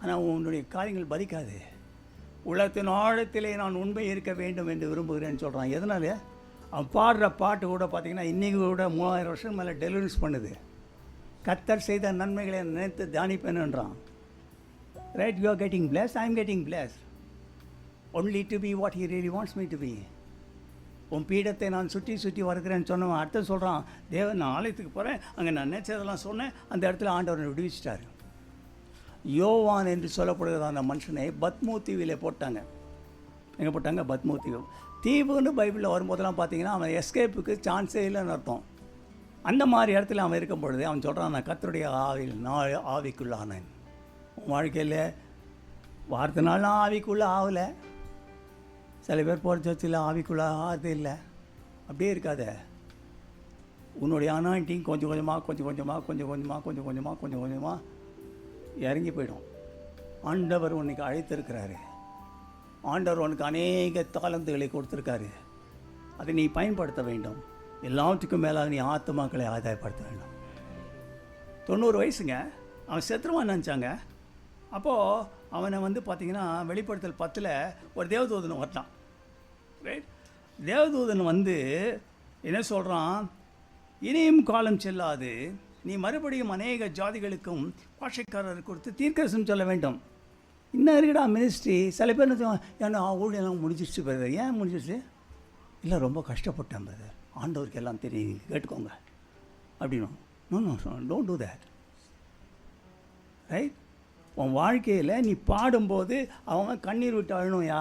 ஆனால் உன்னுடைய காரியங்கள் பலிக்காது. உலகத்தின் ஆழத்திலே நான் உண்மை இருக்க வேண்டும் என்று விரும்புகிறேன்னு சொல்கிறான். எதனால? அவன் பாடுற பாட்டு கூட பார்த்திங்கன்னா இன்றைக்கி கூட 3000 வருஷம் மேலே டெலிவரன்ஸ் பண்ணுது. கர்த்தர் செய்த நன்மைகளை நினைத்து தியானிப்பேன்ன்றான். Right, you are getting bless, I am getting bless. Only to be what he really wants me to be. உன் பீடத்தை நான் சுற்றி சுற்றி வருகிறேன்னு சொன்னவன் அர்த்தம் சொல்கிறான். தேவன், நான் ஆலயத்துக்கு போகிறேன், அங்கே நான் நினச்சதெல்லாம் சொன்னேன், அந்த இடத்துல ஆண்டவரை விடுவிச்சிட்டார். யோவான் என்று சொல்லப்படுகிற அந்த மனுஷனை பத்மோ தீவிலே போட்டாங்க. எங்கே போட்டாங்க? பத்மோ தீவு. தீவுன்னு பைபிளில் வரும்போதெல்லாம் பார்த்தீங்கன்னா அவன் எஸ்கேப்புக்கு சான்ஸே இல்லைன்னு அர்த்தம். அந்த மாதிரி இடத்துல அவன் இருக்கும் பொழுது அவன் சொல்கிறான், நான் கர்த்தருடைய ஆவிக்குள்ளானேன். உன் வாழ்க்கையில் வார்த்தைனாலும் ஆவிக்குள்ளே ஆகலை. சில பேர் போகிற சர்ச்சில் ஆவிக்குள்ளே ஆகிறது இல்லை. அப்படியே இருக்காத. உன்னுடைய அனாயிண்டிங் கொஞ்சம் கொஞ்சமாக இறங்கி போயிடும். ஆண்டவர் உனக்கு அழைத்திருக்கிறாரு. ஆண்டவர் உனக்கு அநேக தாளந்துகளை கொடுத்துருக்காரு. அதை நீ பயன்படுத்த வேண்டும். எல்லாத்துக்கும் மேலாக நீ ஆத்துமாக்களை ஆதாயப்படுத்த வேண்டும். 90 வயசுங்க, அவன் செத்துருவான்னு நினச்சாங்க. அப்போது அவனை வந்து பார்த்திங்கன்னா வெளிப்படுத்தல் 10 ஒரு தேவதூதன் வரட்டான். ரைட், தேவதூதன் வந்து என்ன சொல்கிறான், இனியும் காலம் செல்லாது நீ மறுபடியும் அநேக ஜாதிகளுக்கும் பாஷைக்காரர் கொடுத்து தீர்க்கதரிசனம் சொல்ல வேண்டும். இன்னும் இருக்குடா மினிஸ்ட்ரி. சில பேர் ஏன்னா ஊழியெல்லாம் முடிஞ்சிடுச்சு பிரதர். ஏன் முடிஞ்சிடுச்சு? இல்லை ரொம்ப கஷ்டப்பட்டேன் பிரதர், ஆண்டவருக்கு எல்லாம் தெரியும், கேட்டுக்கோங்க அப்படின்னும். No no don't do that. Right? உன் வாழ்க்கையில் நீ பாடும்போது அவன் கண்ணீர் விட்டு அழணும்யா.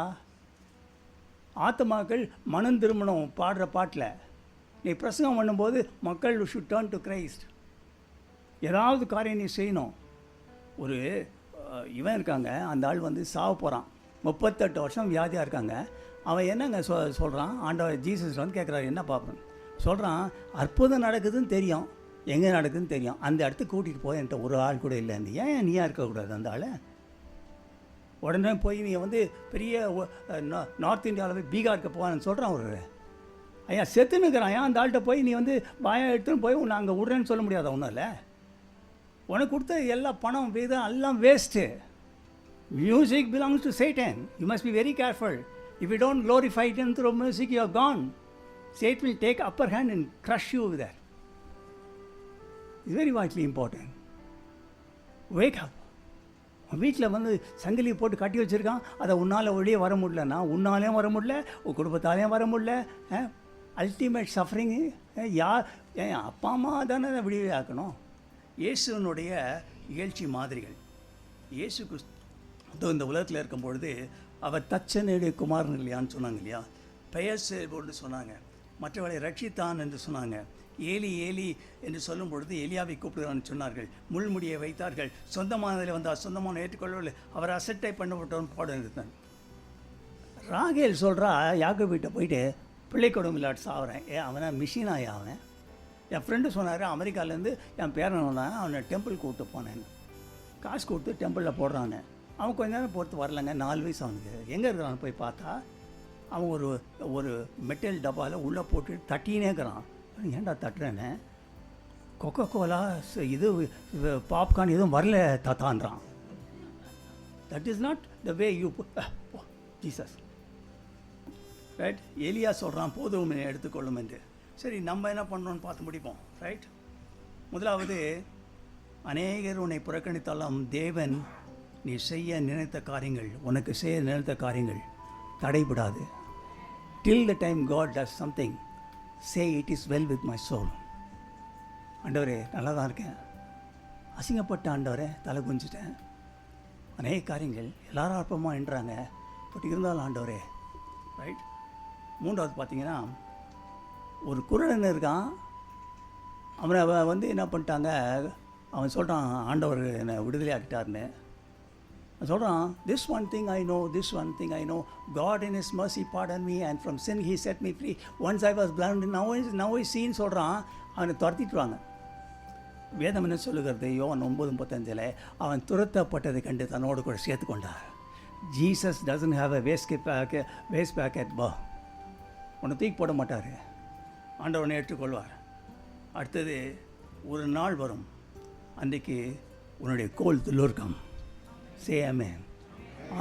ஆத்மாக்கள் மனம் திரும்பணும் பாடுற பாட்டில். நீ பிரசங்கம் பண்ணும்போது மக்கள் ஷுட் டர்ன் டு கிரைஸ்ட். ஏதாவது காரியம் நீ செய்யணும். ஒரு இவன் இருக்காங்க, அந்த ஆள் வந்து சாவ போகிறான், 38 வருஷம் வியாதியாக இருக்காங்க. அவன் என்னங்க சொல்கிறான், ஆண்டவர் ஜீசஸ் வந்து கேட்குறாரு என்ன பார்ப்பேன். சொல்கிறான், அற்புதம் நடக்குதுன்னு தெரியும், எங்கே நடக்குதுன்னு தெரியும், அந்த இடத்துக்கு கூட்டிகிட்டு போய் என்கிட்ட ஒரு ஆள் கூட இல்லை. ஏன் நீயா இருக்கக்கூடாது அந்த ஆளை? உடனே போய் நீ வந்து பெரிய நார்த் இந்தியாவில் போய் பீகாருக்கு போவான்னு சொல்கிறான். ஒரு ஐயா செத்துன்னுக்கிறான். ஏன் அந்த ஆள்கிட்ட போய் நீ வந்து பயம் எடுத்துன்னு போய் உன்னை அங்கே விட்றேன்னு சொல்ல முடியாதா? ஒன்றும் இல்லை, உனக்கு கொடுத்த எல்லா பணம் வேதம் எல்லாம் waste. Music belongs to Satan. You must be very careful. If you don't glorify him through music, you are gone. Satan will take upper hand and crush you with that. It's very vitally important. Wake up. வீட்டில் வந்து சங்கிலி போட்டு கட்டி வச்சுருக்கான், அதை உன்னால் வெளியே வர முடியலன்னா, உன்னாலேயும் வர முடியல, உன் குடும்பத்தாலேயும் வர முடியல. அல்டிமேட் சஃபரிங்கு யார்? என் அப்பா அம்மா தானே விடிவே ஆக்கணும். இயேசுனுடைய இயல்ச்சி மாதிரிகள். இயேசு கிறிஸ்து இந்த உலகத்தில் இருக்கும்பொழுது அவர் தச்சனுடைய குமாரன் இல்லையான்னு சொன்னாங்க இல்லையா? பெயர் செயல்போடு சொன்னாங்க. மற்றவர்களை ரட்சித்தான் என்று சொன்னாங்க. ஏலி ஏலி என்று சொல்லும் பொழுது எலியாவை கூப்பிடுவான்னு சொன்னார்கள். முள்முடியை வைத்தார்கள். சொந்தமானதில் வந்தால் சொந்தமான ஏற்றுக்கொள்ளவில்லை, அவர் அசட்டை பண்ணப்பட்டவன் பாடம் இருந்தான். ராகேல் சொல்கிறா, யாக்கோபு வீட்டை போயிட்டு பிள்ளை கொடுமை இல்லாட்டு சாப்பிட்றேன். அவனை மிஷினாயா? அவன் என் ஃப்ரெண்டு சொன்னார், அமெரிக்காவிலேருந்து என் பேரன் வந்தான், அவனை டெம்பிள் கூப்பிட்டு போனேன். காசு கொடுத்து டெம்பிளில் போடுறான்னு. அவன் கொஞ்ச நேரம் பொறுத்து வரலங்க, 4 வயசு அவனுக்கு. எங்கே இருக்கிறான்னு போய் பார்த்தா அவன் ஒரு மெட்டல் டப்பாவில் உள்ளே போட்டு தட்டினே இருக்கிறான். ஏன்டா தட்டுறேன்னு? கொக்கோ கோலா இது பாப்கார்ன் எதுவும் வரல தாத்தான்றான். That is not the way you Jesus. Right? எலியா சொல்கிறான், போதும் எடுத்துக்கொள்ளும் என்று. சரி, நம்ம என்ன பண்ணணும்னு பார்த்து முடிப்போம். ரைட்? முதலாவது, அநேகர் உன்னை புறக்கணித்தாலும் தேவன் நீ செய்ய நினைத்த காரியங்கள், உனக்கு செய்ய நினைத்த காரியங்கள் தடைபடாது. Till the time God does something, say it is well with my soul. ஆண்டவரே நல்லா தான் இருக்கேன், அசிங்கப்பட்ட ஆண்டவரே தலை குஞ்சிட்டேன், அநேக காரியங்கள் எல்லாரும் அற்பமாக என்றாங்க, பட் இருந்தாலும் ஆண்டவரே. ரைட்? மூன்றாவது பார்த்தீங்கன்னா, ஒரு குருடன் இருக்கான், அவனை வந்து என்ன பண்ணிட்டாங்க, அவன் சொல்கிறான் ஆண்டவர் என்னை விடுதலை ஆக்கிட்டார்னு. அவன் சொல்கிறான், this one thing I know, this one thing I know, God in his mercy pardoned me and from sin he set me free. Once I was blind, now I see ன்னு சொல்கிறான். அவனை துரத்திட்டுருவாங்க. வேதம் என்ன சொல்லுகிறது? யோவான் 9:35 அவன் துரத்தப்பட்டதை கண்டு தன்னோடு கூட சேர்த்து கொண்டார். Jesus doesn't have a waste packet பா. உன்னை தூக்கி போட மாட்டார், ஆண்டவனை ஏற்றுக்கொள்வார். அடுத்தது, ஒரு நாள் வரும், அன்றைக்கு உன்னுடைய கோல் துல்லூர்க்கம். சே ஆமென்.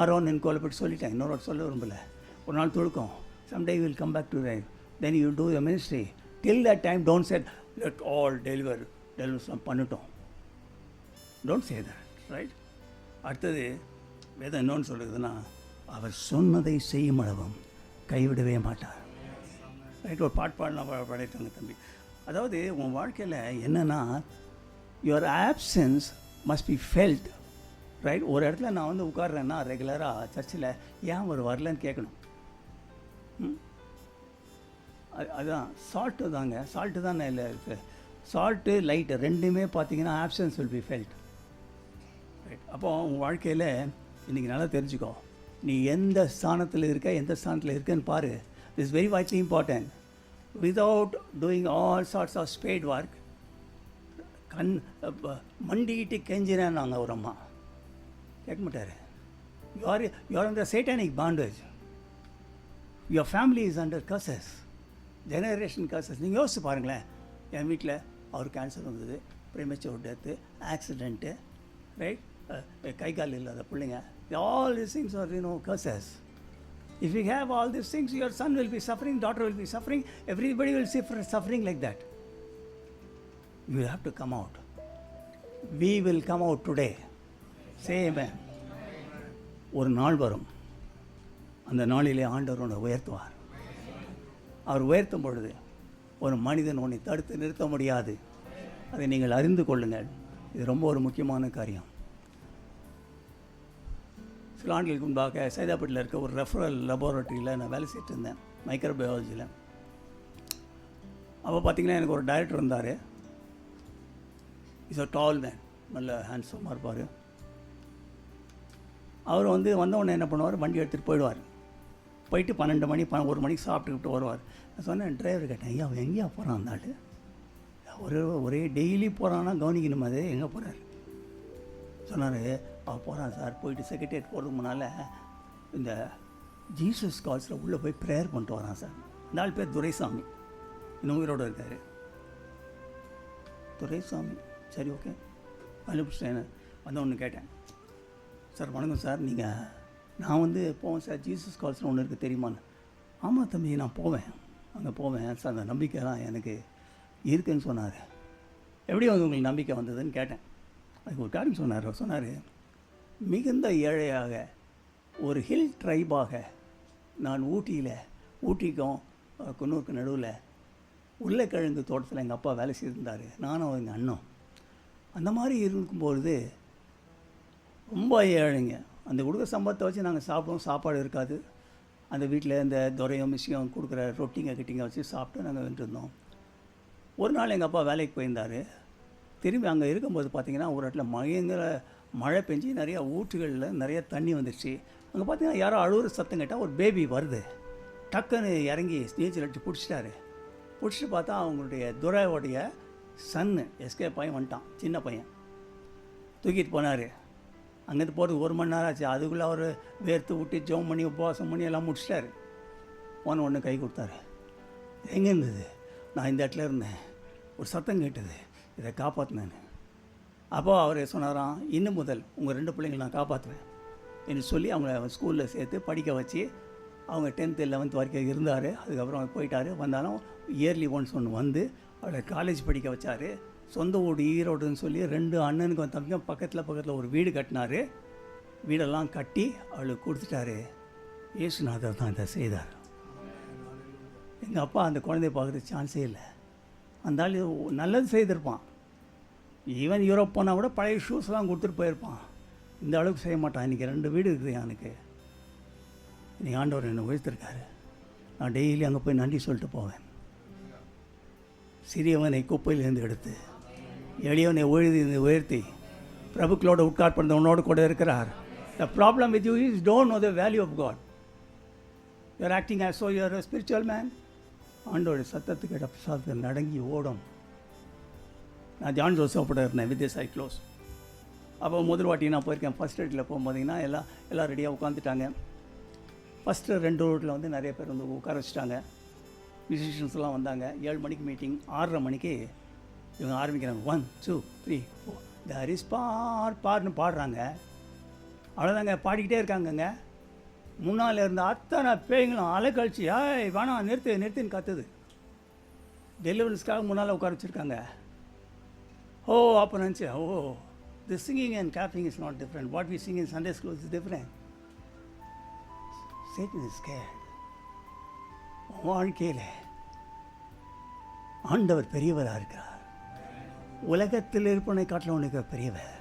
ஆரோன் என் கோலை பற்றி சொல்லிட்டேன், இன்னொரு சொல்ல விரும்பலை. ஒரு நாள் துழுக்கும். Someday will come back to right, then you do the ministry. Till that time don't set let all deliver பண்ணிட்டோம். Don't say that. ரைட்? அடுத்தது வேதம் என்னன்னு சொல்லுதுன்னா, அவர் சொன்னதை செய்யும் அளவும் கைவிடவே மாட்டார். ரைட்? ஒரு பாடலாம் படைத்தாங்க தம்பி. அதாவது உன் வாழ்க்கையில் என்னென்னா, your options must be felt. Right? ஒரு இடத்துல நான் வந்து உட்கார்றேன்னா ரெகுலராக சர்ச்சில் ஏன் அவர் வரலன்னு கேட்கணும். அதுதான் சால்ட்டு தாங்க, சால்ட்டு தான் இல்லை இருக்குது. சால்ட்டு லைட்டு ரெண்டுமே பார்த்தீங்கன்னா options will be felt. Right? அப்போ உன் வாழ்க்கையில் இன்றைக்கி நல்லா தெரிஞ்சுக்கோ, நீ எந்த ஸ்தானத்தில் இருக்க, எந்த ஸ்தானத்தில் இருக்கன்னு பாரு. This very widely important. Without doing all sorts of spade work, மண்டிக்கிட்டு கெஞ்சினேன் நாங்கள் ஒரு அம்மா கேட்க மாட்டார். You're under satanic bondage. Your family is under curses, generation curses. நீங்கள் யோசிச்சு பாருங்களேன். என் வீட்டில் அவர் கேன்சர் வந்தது, ப்ரீமெச்சூர் டெத்து, ஆக்சிடென்ட்டு, ரைட்? கை கால் இல்லாத பிள்ளைங்க. All these things are, curses. If you have all these things, your son will be suffering, daughter will be suffering, everybody will suffer suffering like that. You have to come out. We will come out today. Say amen. ஒரு நாள் வரும், அந்த நாளிலே ஆண்டவர் உன்னை உயர்த்துவார். அவர் உயர்த்தும் பொழுது ஒரு மனிதன் உன்னை தடுத்து நிறுத்த முடியாது. அதை நீங்கள் அறிந்து கொள்ளுங்கள். இது ரொம்ப ஒரு முக்கியமான காரியம். சில ஆண்டுகளுக்கு முன்பாக சைதாப்பேட்டில் இருக்க ஒரு ரெஃபரல் லெபார்ட்டரியில் நான் வேலை செய்துட்டு இருந்தேன், மைக்ரோபயாலஜியில். அப்போ பார்த்திங்கன்னா எனக்கு ஒரு டைரக்டர் இருந்தார். இஸ் அ டால் மேன், நல்ல ஹேண்ட்ஸமாக இருப்பார். அவர் வந்தவுடனே என்ன பண்ணுவார், வண்டி எடுத்துகிட்டு போயிடுவார். போயிட்டு 12 மணி 1 மணிக்கு சாப்பிட்டுக்கிட்டு வருவார். நான் சொன்னேன், டிரைவர் கேட்டேன், ஐயா அவன் எங்கேயா போகிறான் அந்த ஆள், ஒரே டெய்லி போகிறான்னா கவனிக்கணும், அது எங்கே போகிறார் சொன்னார். அவன் போகிறான் சார், போயிட்டு செக்ரட்டரியேட் போகிறதுக்கு முன்னால் இந்த ஜீசஸ் கால்ஸில் உள்ளே போய் ப்ரேயர் பண்ணிட்டு வரான் சார். இந்த ஆள் பேர் துரைசாமி, இன்னும் உயிரோடு இருக்கார். துரைசாமி, சரி ஓகே அனுப்பிச்சேன். ஒன்று கேட்டேன், சார் வணக்கம் சார், நான் போவேன் சார், ஜீசஸ் கால்ஸ்னு ஒன்று இருக்குது தெரியுமான்னு. ஆமாம் தம்பி, நான் போவேன், அங்கே போவேன் சார், அந்த நம்பிக்கை தான் எனக்கு இருக்குதுன்னு சொன்னார். எப்படி உங்களுக்கு நம்பிக்கை வந்ததுன்னு கேட்டேன். அதுக்கு ஒரு காரியம் சொன்னார், மிகுந்த ஏழையாக ஒரு ஹில் ட்ரைபாக நான் ஊட்டிக்கும் குன்னூருக்கு நடுவில் உருளைக்கிழங்கு தோட்டத்தில் எங்கள் அப்பா வேலை செய்திருந்தார், நானும் எங்கள் அண்ணன். அந்த மாதிரி இருக்கும்பொழுது ரொம்ப ஏழைங்க. அந்த கொடுக்குற சம்பளத்தை வச்சு நாங்கள் சாப்பிடுவோம், சாப்பாடு இருக்காது. அந்த வீட்டில் இந்த துரையும் மிஷியும் கொடுக்குற ரொட்டிங்க கிட்டிங்க வச்சு சாப்பிட்டு நாங்கள் வந்துருந்தோம். ஒரு நாள் எங்கள் அப்பா வேலைக்கு போயிருந்தார். திரும்பி அங்கே இருக்கும்போது பார்த்திங்கன்னா ஒரு இடத்துல மழை பெஞ்சு நிறையா ஊற்றுகளில் நிறைய தண்ணி வந்துடுச்சு. அங்கே பார்த்திங்கன்னா யாரோ அழுகுற சத்தம் கேட்டால் ஒரு பேபி வருது. டக்குன்னு இறங்கி நீச்சல் அடித்து பிடிச்சிட்டு பார்த்தா அவங்களுடைய துரையோடைய சன்னு எஸ்கேப் ஆகி வந்துட்டான், சின்ன பையன். தூக்கிட்டு போனார். அங்கேருந்து போகிறதுக்கு 1 மணி நேரம் ஆச்சு. அதுக்குள்ளே அவர் வேர்த்து விட்டு ஜெபம் பண்ணி உபவாசம் பண்ணி எல்லாம் முடிச்சிட்டாரு. ஒன்று கை கொடுத்தாரு. எங்கே இருந்தது? நான் இந்த இடத்துல இருந்தேன், ஒரு சத்தம் கேட்டது, இதை காப்பாற்றினேன். அப்போது அவர் சொன்னாராம், இன்னும் முதல் உங்கள் 2 பிள்ளைங்களை நான் காப்பாற்றுவேன் என்று சொல்லி அவங்கள ஸ்கூலில் சேர்த்து படிக்க வச்சு அவங்க 10th 11th வரைக்கும் இருந்தார். அதுக்கப்புறம் அவர் போயிட்டார். வந்தாலும் இயர்லி ஒன்ஸ் ஒன்று அவளை காலேஜ் படிக்க வச்சார். சொந்த ஊடு ஈரோடுன்னு சொல்லி 2 அண்ணனுக்கு தம்பிக்கும் பக்கத்தில் ஒரு வீடு கட்டினார். வீடெல்லாம் கட்டி அவளுக்கு கொடுத்துட்டாரு. இயேசுநாதர் தான் இதை செய்தார். எங்கள் அப்பா அந்த குழந்தைய பார்க்குறதுக்கு சான்ஸே இல்லை. அந்த ஆள் நல்லது செய்திருப்பான். ஈவன் யூரோப் போனால் கூட பழைய ஷூஸ்லாம் கொடுத்துட்டு போயிருப்பான். இந்த அளவுக்கு செய்ய மாட்டான். இன்றைக்கி 2 வீடு இருக்குது எனக்கு. இன்றைக்கி ஆண்டவர் என்னை உயர்த்திருக்காரு. நான் டெய்லி அங்கே போய் நன்றி சொல்லிட்டு போவேன். சிறியவனை குப்பையிலேருந்து எடுத்து எளியவனை உயர்த்தி பிரபுக்களோட உட்கார்ந்து உன்னோடு கூட இருக்கிறார். The problem with you is don't know the value of God. You are acting as though you are a spiritual man. ஆண்டோட சத்தத்துக்கு இடப்பசாதத்தில் நடங்கி ஓடும். நான் ஜான் ஜோசப்போட இருந்தேன் வித் திஸ் ஐ க்ளோஸ். அப்போ முதல் வாட்டி நான் போயிருக்கேன். ஃபஸ்ட் எய்டில் போகும்போதிங்கன்னா எல்லாம் ரெடியாக உட்காந்துட்டாங்க. ஃபஸ்ட்டு 2 ரோட்டில் நிறைய பேர் உட்கார வச்சுட்டாங்க. மியூசிஷியன்ஸ்லாம் வந்தாங்க. 7 மணிக்கு மீட்டிங். 6:30 மணிக்கு இவங்க ஆரம்பிக்கிறாங்க. 1 2 3 4 there is பார்னு பாடுறாங்க. அவ்வளோதாங்க, பாடிக்கிட்டே இருக்காங்கங்க. முன்னால் இருந்த அத்தனை பேய்களும் அலைக்கழிச்சு வேணாம் நிறுத்தின்னு கத்துது. டெலிவரன்ஸ்க்காக முன்னால் உட்கார வச்சுருக்காங்க. அப்போ நினச்சேன், the singing and clapping is not different. What we sing in Sunday school is different. Satan is scared. வாழ்க்கையில் ஆண்டவர் பெரியவராக இருக்கிறார். உலகத்தில் இருப்பவனை காட்டிலும் உனக்கு பெரியவர்.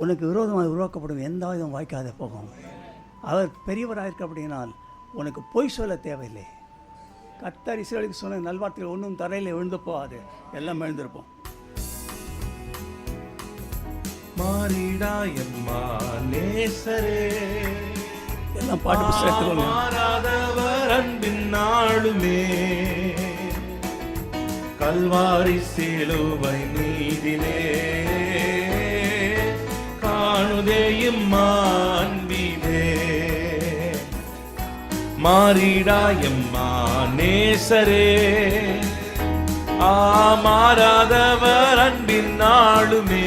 உனக்கு விரோதமாக உருவாக்கப்படும் எந்த விதம் வாய்க்காத போகும். அவர் பெரியவராக இருக்க அப்படினால் உனக்கு பொய் சொல்ல தேவையில்லை. கர்த்தர் இஸ்ரவேலுக்கு சொன்ன நல்வார்த்தைகள் ஒன்றும் தரையில் விழுந்து போகாது, எல்லாம் எழுந்திருப்போம்.
மாறிடாயம்மா நேசரே,
எல்லாம் பாட்டு புத்தகத்தில்
மாறாதவர் அன்பின் நாளுமே, கல்வாரி சிலுவை மீதிலே காணுதே இம்மா அன்பிலே. மாறிடாயம்மா நேசரே, மாறாதவர் அன்பின் நாளுமே,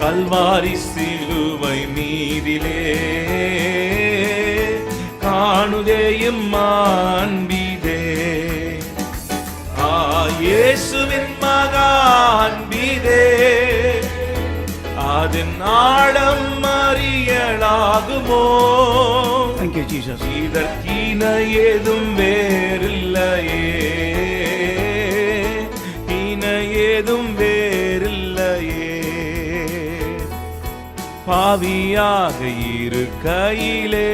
கல்வாரி சிலுவை மீதிலே காணுதே இம்மா அன்பிலே. இயேசுவின் மகா அன்பிதே அதன் ஆழம் அறியலாகுமோ?
Thank you, Jesus.
இதற்கின ஏதும் வேறில்லையே, இன ஏதும் வேறில்லையே. பாவியாக இருக்கையிலே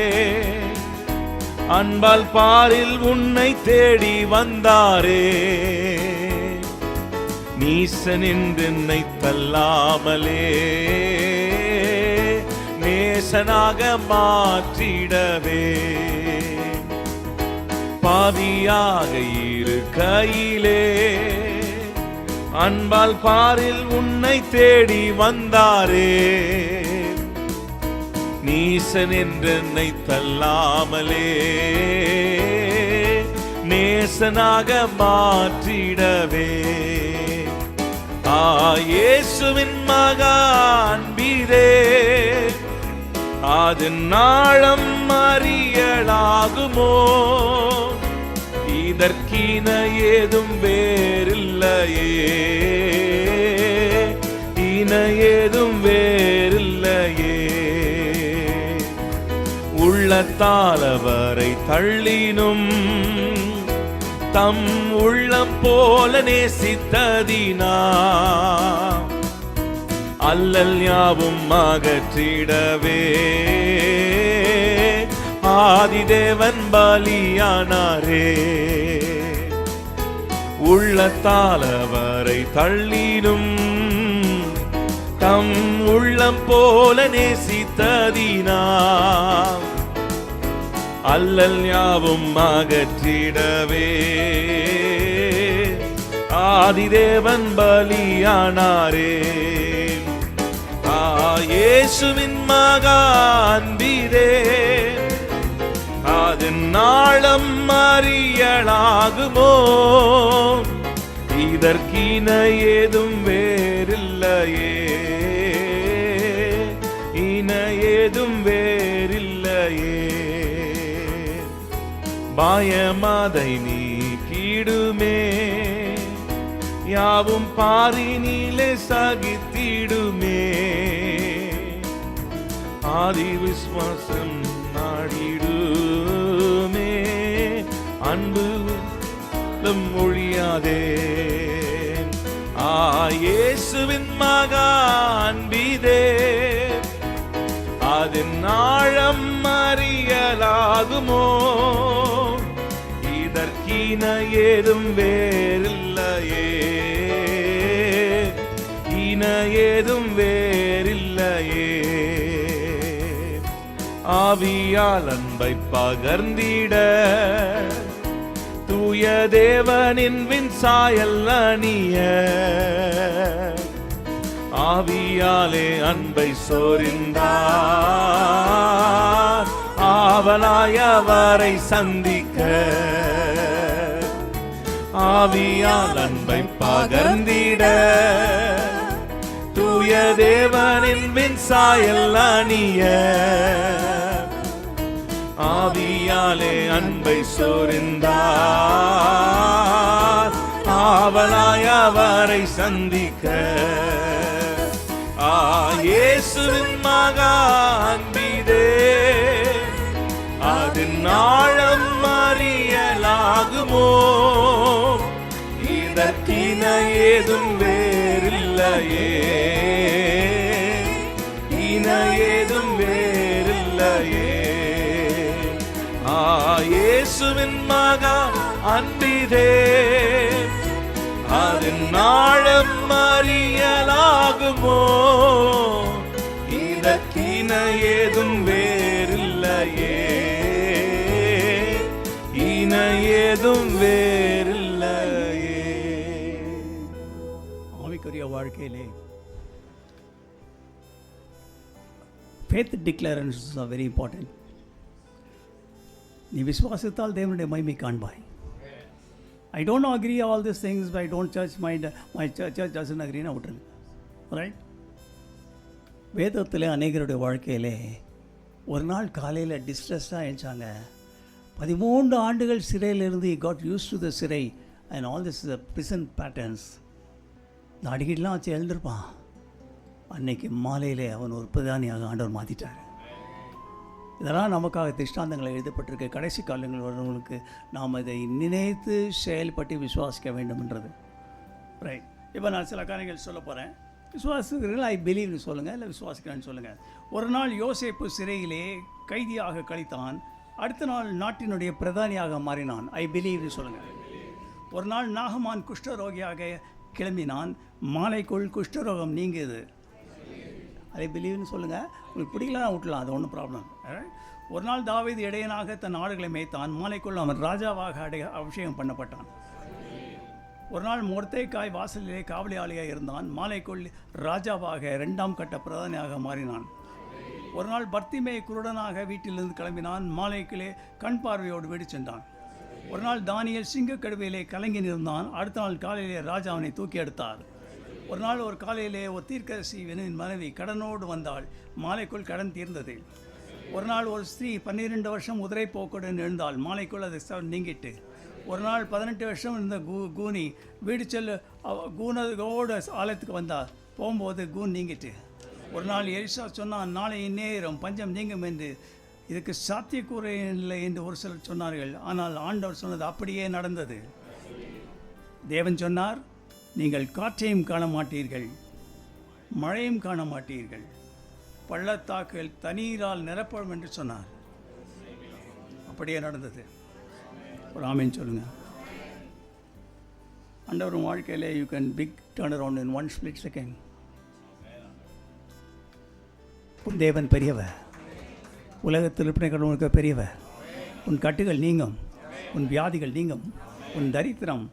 அன்பால் பாரில் உன்னை தேடி வந்தாரே. நீசன் என்றென்னை தள்ளாமலே நேசனாக மாற்றிடவே. பாவியாக இருக்கையிலே அன்பால் பாரில் உன்னை தேடி வந்தாரே. நீசன் என்றென்னை தள்ளாமலே நேசனாக மாற்றிடவே. இயேசுவின் மகா அன்பிதே அதன் ஆழம் அறியலாகுமோ? இதற்கின ஏதும் வேறில்லையே, இன ஏதும் வேறில்லையே. உள்ளத்தால் அவரை தள்ளினும் தம் உள்ளம் போல நேசித்ததினா அல்லல் யாவும் அகற்றிடவே ஆதிதேவன் பலியானாரே. உள்ளத்தால் அவரை தள்ளினும் தம் உள்ளம் போல நேசித்ததினா அல்லல் யாவும் அகற்றிடவே ஆதிதேவன் பலியானாரே. இயேசுவின் மகா அன்பிதே அதன் ஆழம் அறியலாகுமோ? இதற்கின ஏதும் வேறில்லையே, இன ஏதும் வேறில்லையே. பயமதை நீக்கிடுமே யாவும் பாரினிலே சகித்திடுமே. ஆதி விஸ்வாசம் நாடிடுமே அன்பு மொழியாதே. இயேசுவின் மகா அன்பிதே அதன் ஆழம் அறியலாகுமோ? இதற்கின ஏதும் வேறில்லையே, இன ஏதும் வேறில்லையே. ஆவியால் அன்பை பகர்ந்திட தூய தேவனின் விண்சாயல் அணிய ஆவியாலே அன்பை சொரிந்தார் ஆவலாய் அவரை சந்திக்க. ஆவியால் அன்பை பகர்ந்திட தூய தேவனின் விண்சாயல் அணிய ஆவியாலே அன்பை சொரிந்தார் ஆவலாய் அவரை சந்திக்க. இயேசுவின் மகா அன்பிதே அதன் ஆழம் அறியலாகுமோ? இதற்கின ஏதும் வேறில்லையே, இன ஏதும் வேறில்லையே. இயேசுவின் மகா அன்பிதே அதன் ஆழம் அறியலாகுமோ? இதற்கின ஏதும் வேறில்லையே, இன ஏதும் வேறில்லையே.
ஆவிக்குரிய வாழ்க்கையிலே faith declarations are very important. நீ விசுவாசித்தால் தேவனுடைய மகிமை காண்பாய். I don't agree all these things, but I don't church, my church doesn't agree, na விட்டுருங்க. ரைட்? வேதத்தில் அநேகருடைய வாழ்க்கையிலே ஒரு நாள் காலையில் டிஸ்ட்ரெஸ்டாக எழுந்தாங்க. 13 ஆண்டுகள் சிறையிலிருந்து காட் யூஸ் டு த சிறை. And all this prison patterns. இந்த அடிக்கடிலாம் வச்சு எழுந்திருப்பான். அன்னைக்கு மாலையிலே அவன் ஒரு பிரதானியாக ஆண்டவர் மாற்றிட்டார். இதெல்லாம் நமக்காக திஷ்டாந்தங்கள் எழுதப்பட்டிருக்க கடைசி காலங்கள் வருவங்களுக்கு நாம் இதை நினைத்து செயல்பட்டு விசுவாசிக்க வேண்டும்ன்றது. ரைட். இப்போ நான் சில காரியங்கள் சொல்ல போகிறேன். விசுவாசிக்கிறீர்கள், ஐ பிலீவ்னு சொல்லுங்கள், இல்லை விசுவாசிக்கிறேன்னு சொல்லுங்கள். ஒரு நாள் யோசேப்பு சிறையிலே கைதியாக கழித்தான். அடுத்த நாள் நாட்டினுடைய பிரதானியாக மாறினான். ஐ பிலீவ்னு சொல்லுங்கள். ஒரு நாள் நாகமான் குஷ்டரோகியாக கிளம்பினான். மாலைக்குள் குஷ்டரோகம் நீங்குது. ஐ பிலீவ்னு சொல்லுங்கள். உங்களுக்கு பிடிக்கலாம் விட்டலாம், அது ஒன்றும் ப்ராப்ளம். ஒரு நாள் தாவீது இடையனாக தன் ஆடுகளை மேய்த்தான். மாலைக்குள் அவன் ராஜாவாக அபிஷேகம் பண்ணப்பட்டான். ஒரு நாள் மொர்தேக்காய் வாசலிலே காவலியாளியாக இருந்தான். மாலைக்குள் ராஜாவாக 2ஆம் கட்ட பிரதானியாக மாறினான். ஒரு நாள் பர்த்திமே குருடனாக வீட்டிலிருந்து கிளம்பினான். மாலைக்குள்ளே கண் பார்வையோடு வீடு சென்றான். ஒரு நாள் தானியேல் சிங்கக்கடுவையிலே கலங்கி நின்றான். அடுத்த நாள் காலையிலே ராஜா அவனை தூக்கி எடுத்தார். ஒரு நாள் ஒரு காலையிலே ஒரு தீர்க்கதரிசியின் மனைவி கடனோடு வந்தாள். மாலைக்குள் கடன் தீர்ந்தது. ஒரு நாள் ஒரு ஸ்திரீ 12 வருஷம் உதிரை போக்குடன் எழுந்தாள். மாலைக்குள் அது நீங்கிட்டு. ஒரு நாள் 18 வருஷம் இருந்த கூனி வீடு செல்லு கூனோடு ஆலயத்துக்கு வந்தார். போகும்போது கூன் நீங்கிட்டு. ஒரு நாள் எலிசா சொன்னான், நாளை இந்நேரம் பஞ்சம் நீங்கும் என்று. இதுக்கு சாத்தியக்கூறு இல்லை என்று ஒரு சிலர் சொன்னார்கள். ஆனால் ஆண்டவர் சொன்னது அப்படியே நடந்தது. தேவன் சொன்னார், நீங்கள் காற்றையும் காண மாட்டீர்கள், மழையும் காண மாட்டீர்கள், பள்ளத்தாக்குகள் தண்ணீரால் நிரப்படும் என்று சொன்னார். அப்படியே நடந்தது. ஒரு ஆமீன் சொல்லுங்கள். ஆண்டவர் வாழ்க்கையில் you can big turn around in 1 split second. உன் தேவன் பெரியவர். உலகத்தில் இருப்பினுக்கு பெரியவர். உன் கட்டுகள் நீங்கும், உன் வியாதிகள் நீங்கும், உன் தரித்திரம்,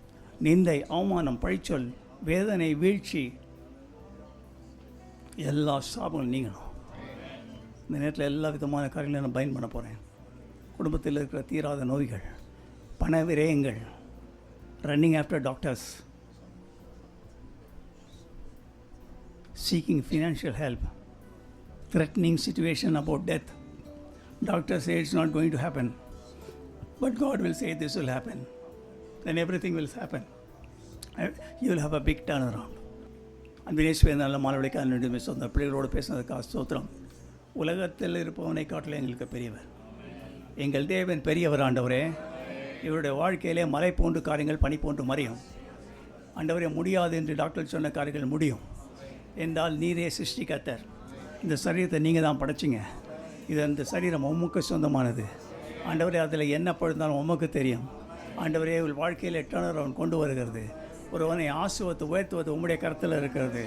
நிந்தை, அவமானம், பழிச்சொல், வேதனை, வீழ்ச்சி, எல்லா சாபங்களும் நீங்கணும். இந்த நேரத்தில் எல்லா விதமான காரியங்களையும் நான் பயன் பண்ண போகிறேன். குடும்பத்தில் இருக்கிற தீராத நோய்கள், பண விரயங்கள், running after doctors, seeking financial help, threatening situation about death. Doctor says it's not going to happen, but God will say this will happen. Then everything will happen. You will have a big turnaround. அன்பினேஸ்வரன் நல்ல மாணவர்களுக்கு சொந்த பிள்ளைகளோடு பேசுனதுக்காக ஸ்தோத்திரம். உலகத்தில் இருப்பவனை காட்டில் எங்களுக்கு பெரியவர். எங்கள் தேவன் பெரியவர். ஆண்டவரே, இவருடைய வாழ்க்கையிலே மலை போன்று காரியங்கள் பனி போன்று மறையும். ஆண்டவரே, முடியாது என்று டாக்டர் சொன்ன காரியங்கள் முடியும் என்றால் நீரே சிருஷ்டிகர்த்தர். இந்த சரீரத்தை நீங்கள் தான் படைச்சிங்க. இது அந்த சரீரம் உமக்கு சொந்தமானது. ஆண்டவரே, அதில் என்ன பழுந்தாலும் உமக்கு தெரியும். ஆண்டவரே, வாழ்க்கையில் டர்னரவுண்ட் கொண்டு வருகிறது. ஒருவனை ஆசுவத்தை உயர்த்துவது உம்முடைய கருத்தில் இருக்கிறது.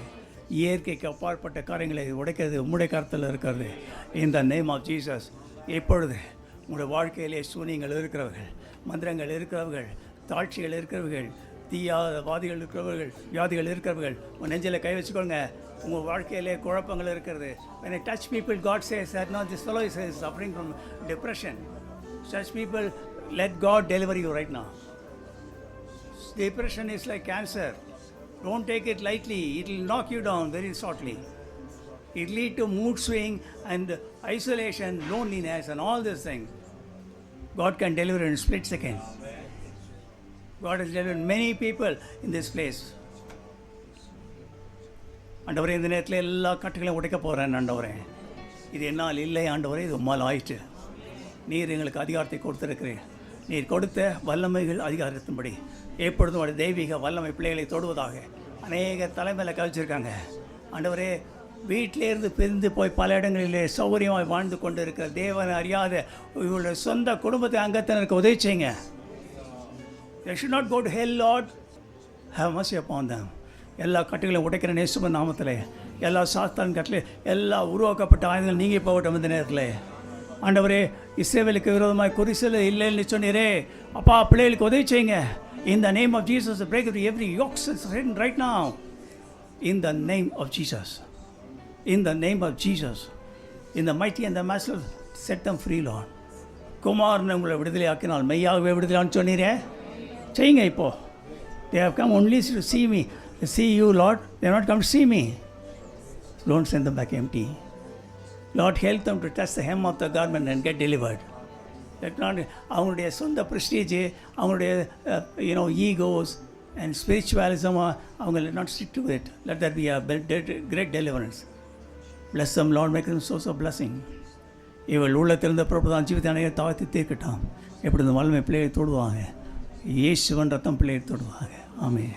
இயற்கைக்கு அப்பாற்பட்ட காரியங்களை உடைக்கிறது உம்முடைய கருத்தில் இருக்கிறது. இந்த நேம் ஆஃப் ஜீசஸ். எப்பொழுது உங்களுடைய வாழ்க்கையிலே சூனியங்கள் இருக்கிறவர்கள், மந்திரங்கள் இருக்கிறவர்கள், தாழ்ச்சிகள் இருக்கிறவர்கள், தீயாத வாதிகள் இருக்கிறவர்கள், வியாதிகள் இருக்கிறவர்கள், உங்கள் நெஞ்சில் கை வச்சுக்கோங்க. உங்கள் வாழ்க்கையிலே குழப்பங்கள் இருக்கிறது. When I touch people, God says that no, this fellow is suffering from depression. Such people, let God deliver you right now. Depression is like cancer. Don't take it lightly. It will knock you down very shortly. It will lead to mood swing and isolation, loneliness and all these things. God can deliver in a split second. God has delivered many people in this place. ஆண்டவரே, இந்த நேரத்தில் எல்லா கட்டுகளையும் உடைக்க போகிறேன். ஆண்டவரே, இது என்னால் இல்லை. ஆண்டவரே, இது உம்மால் ஆயிற்று. நீர் எங்களுக்கு அதிகாரத்தை கொடுத்திருக்கிறீர். நீர் கொடுத்த வல்லமைகள் அதிகாரத்தின்படி எப்பொழுதும் ஒரு தெய்வீக வல்லமை பிள்ளைகளை தொடுவதாக. அநேக தலைமையில் கழிச்சிருக்காங்க. ஆண்டவரே, வீட்டிலேருந்து பிரிந்து போய் பல இடங்களிலே சௌகரியமாக வாழ்ந்து கொண்டு இருக்கிற தேவனை அறியாத இவங்களுடைய சொந்த குடும்பத்தை அங்கத்தினருக்கு உதவி செய்யுங்க. They should not go to hell, Lord. Have mercy upon them. எல்லா கட்டுகளையும் உடைக்கிற நேசும நாமத்தில் எல்லா சாஸ்தான் கட்டில் எல்லா உருவாக்கப்பட்ட ஆயுதங்கள் நீங்கி போகட்டும். இந்த நேரத்தில் ஆண்டவரே, இஸ்ரவேலுக்கு விரோதமாக குறிசல் இல்லைன்னு சொன்னீரே அப்பா, பிள்ளைகளுக்கு உதவி செய்யுங்க. In the name of Jesus, break through every yoke is written right now. In the name of Jesus. In the name of Jesus. In the mighty and the massive, set them free, Lord. குமாரனை உங்களை விடுதலை ஆக்கினால் மெய்யாகவே விடுதலான்னு சொன்னீரே, செய்யுங்க. இப்போது they have come only to see me, to see you, Lord. They have not come to see me. Don't send them back empty. Lord, help them to touch the hem of the garment and get delivered. அவங்களுடைய சொந்த prestige, அவங்களுடைய egos and spiritualism, அவங்க not stick to it. Let that be a great deliverance. Bless them, Lord, make them source of blessing. இவள் உள்ளத்திலிருந்த பிரபுதான் ஜீவித்த அணையை தாழ்த்தி தீர்க்கட்டும். எப்படி இந்த வல்லமை பிள்ளையை தொடுவாங்க, இயேசுவன் ரத்தம் பிள்ளையை தொடுவாங்க. ஆமென்.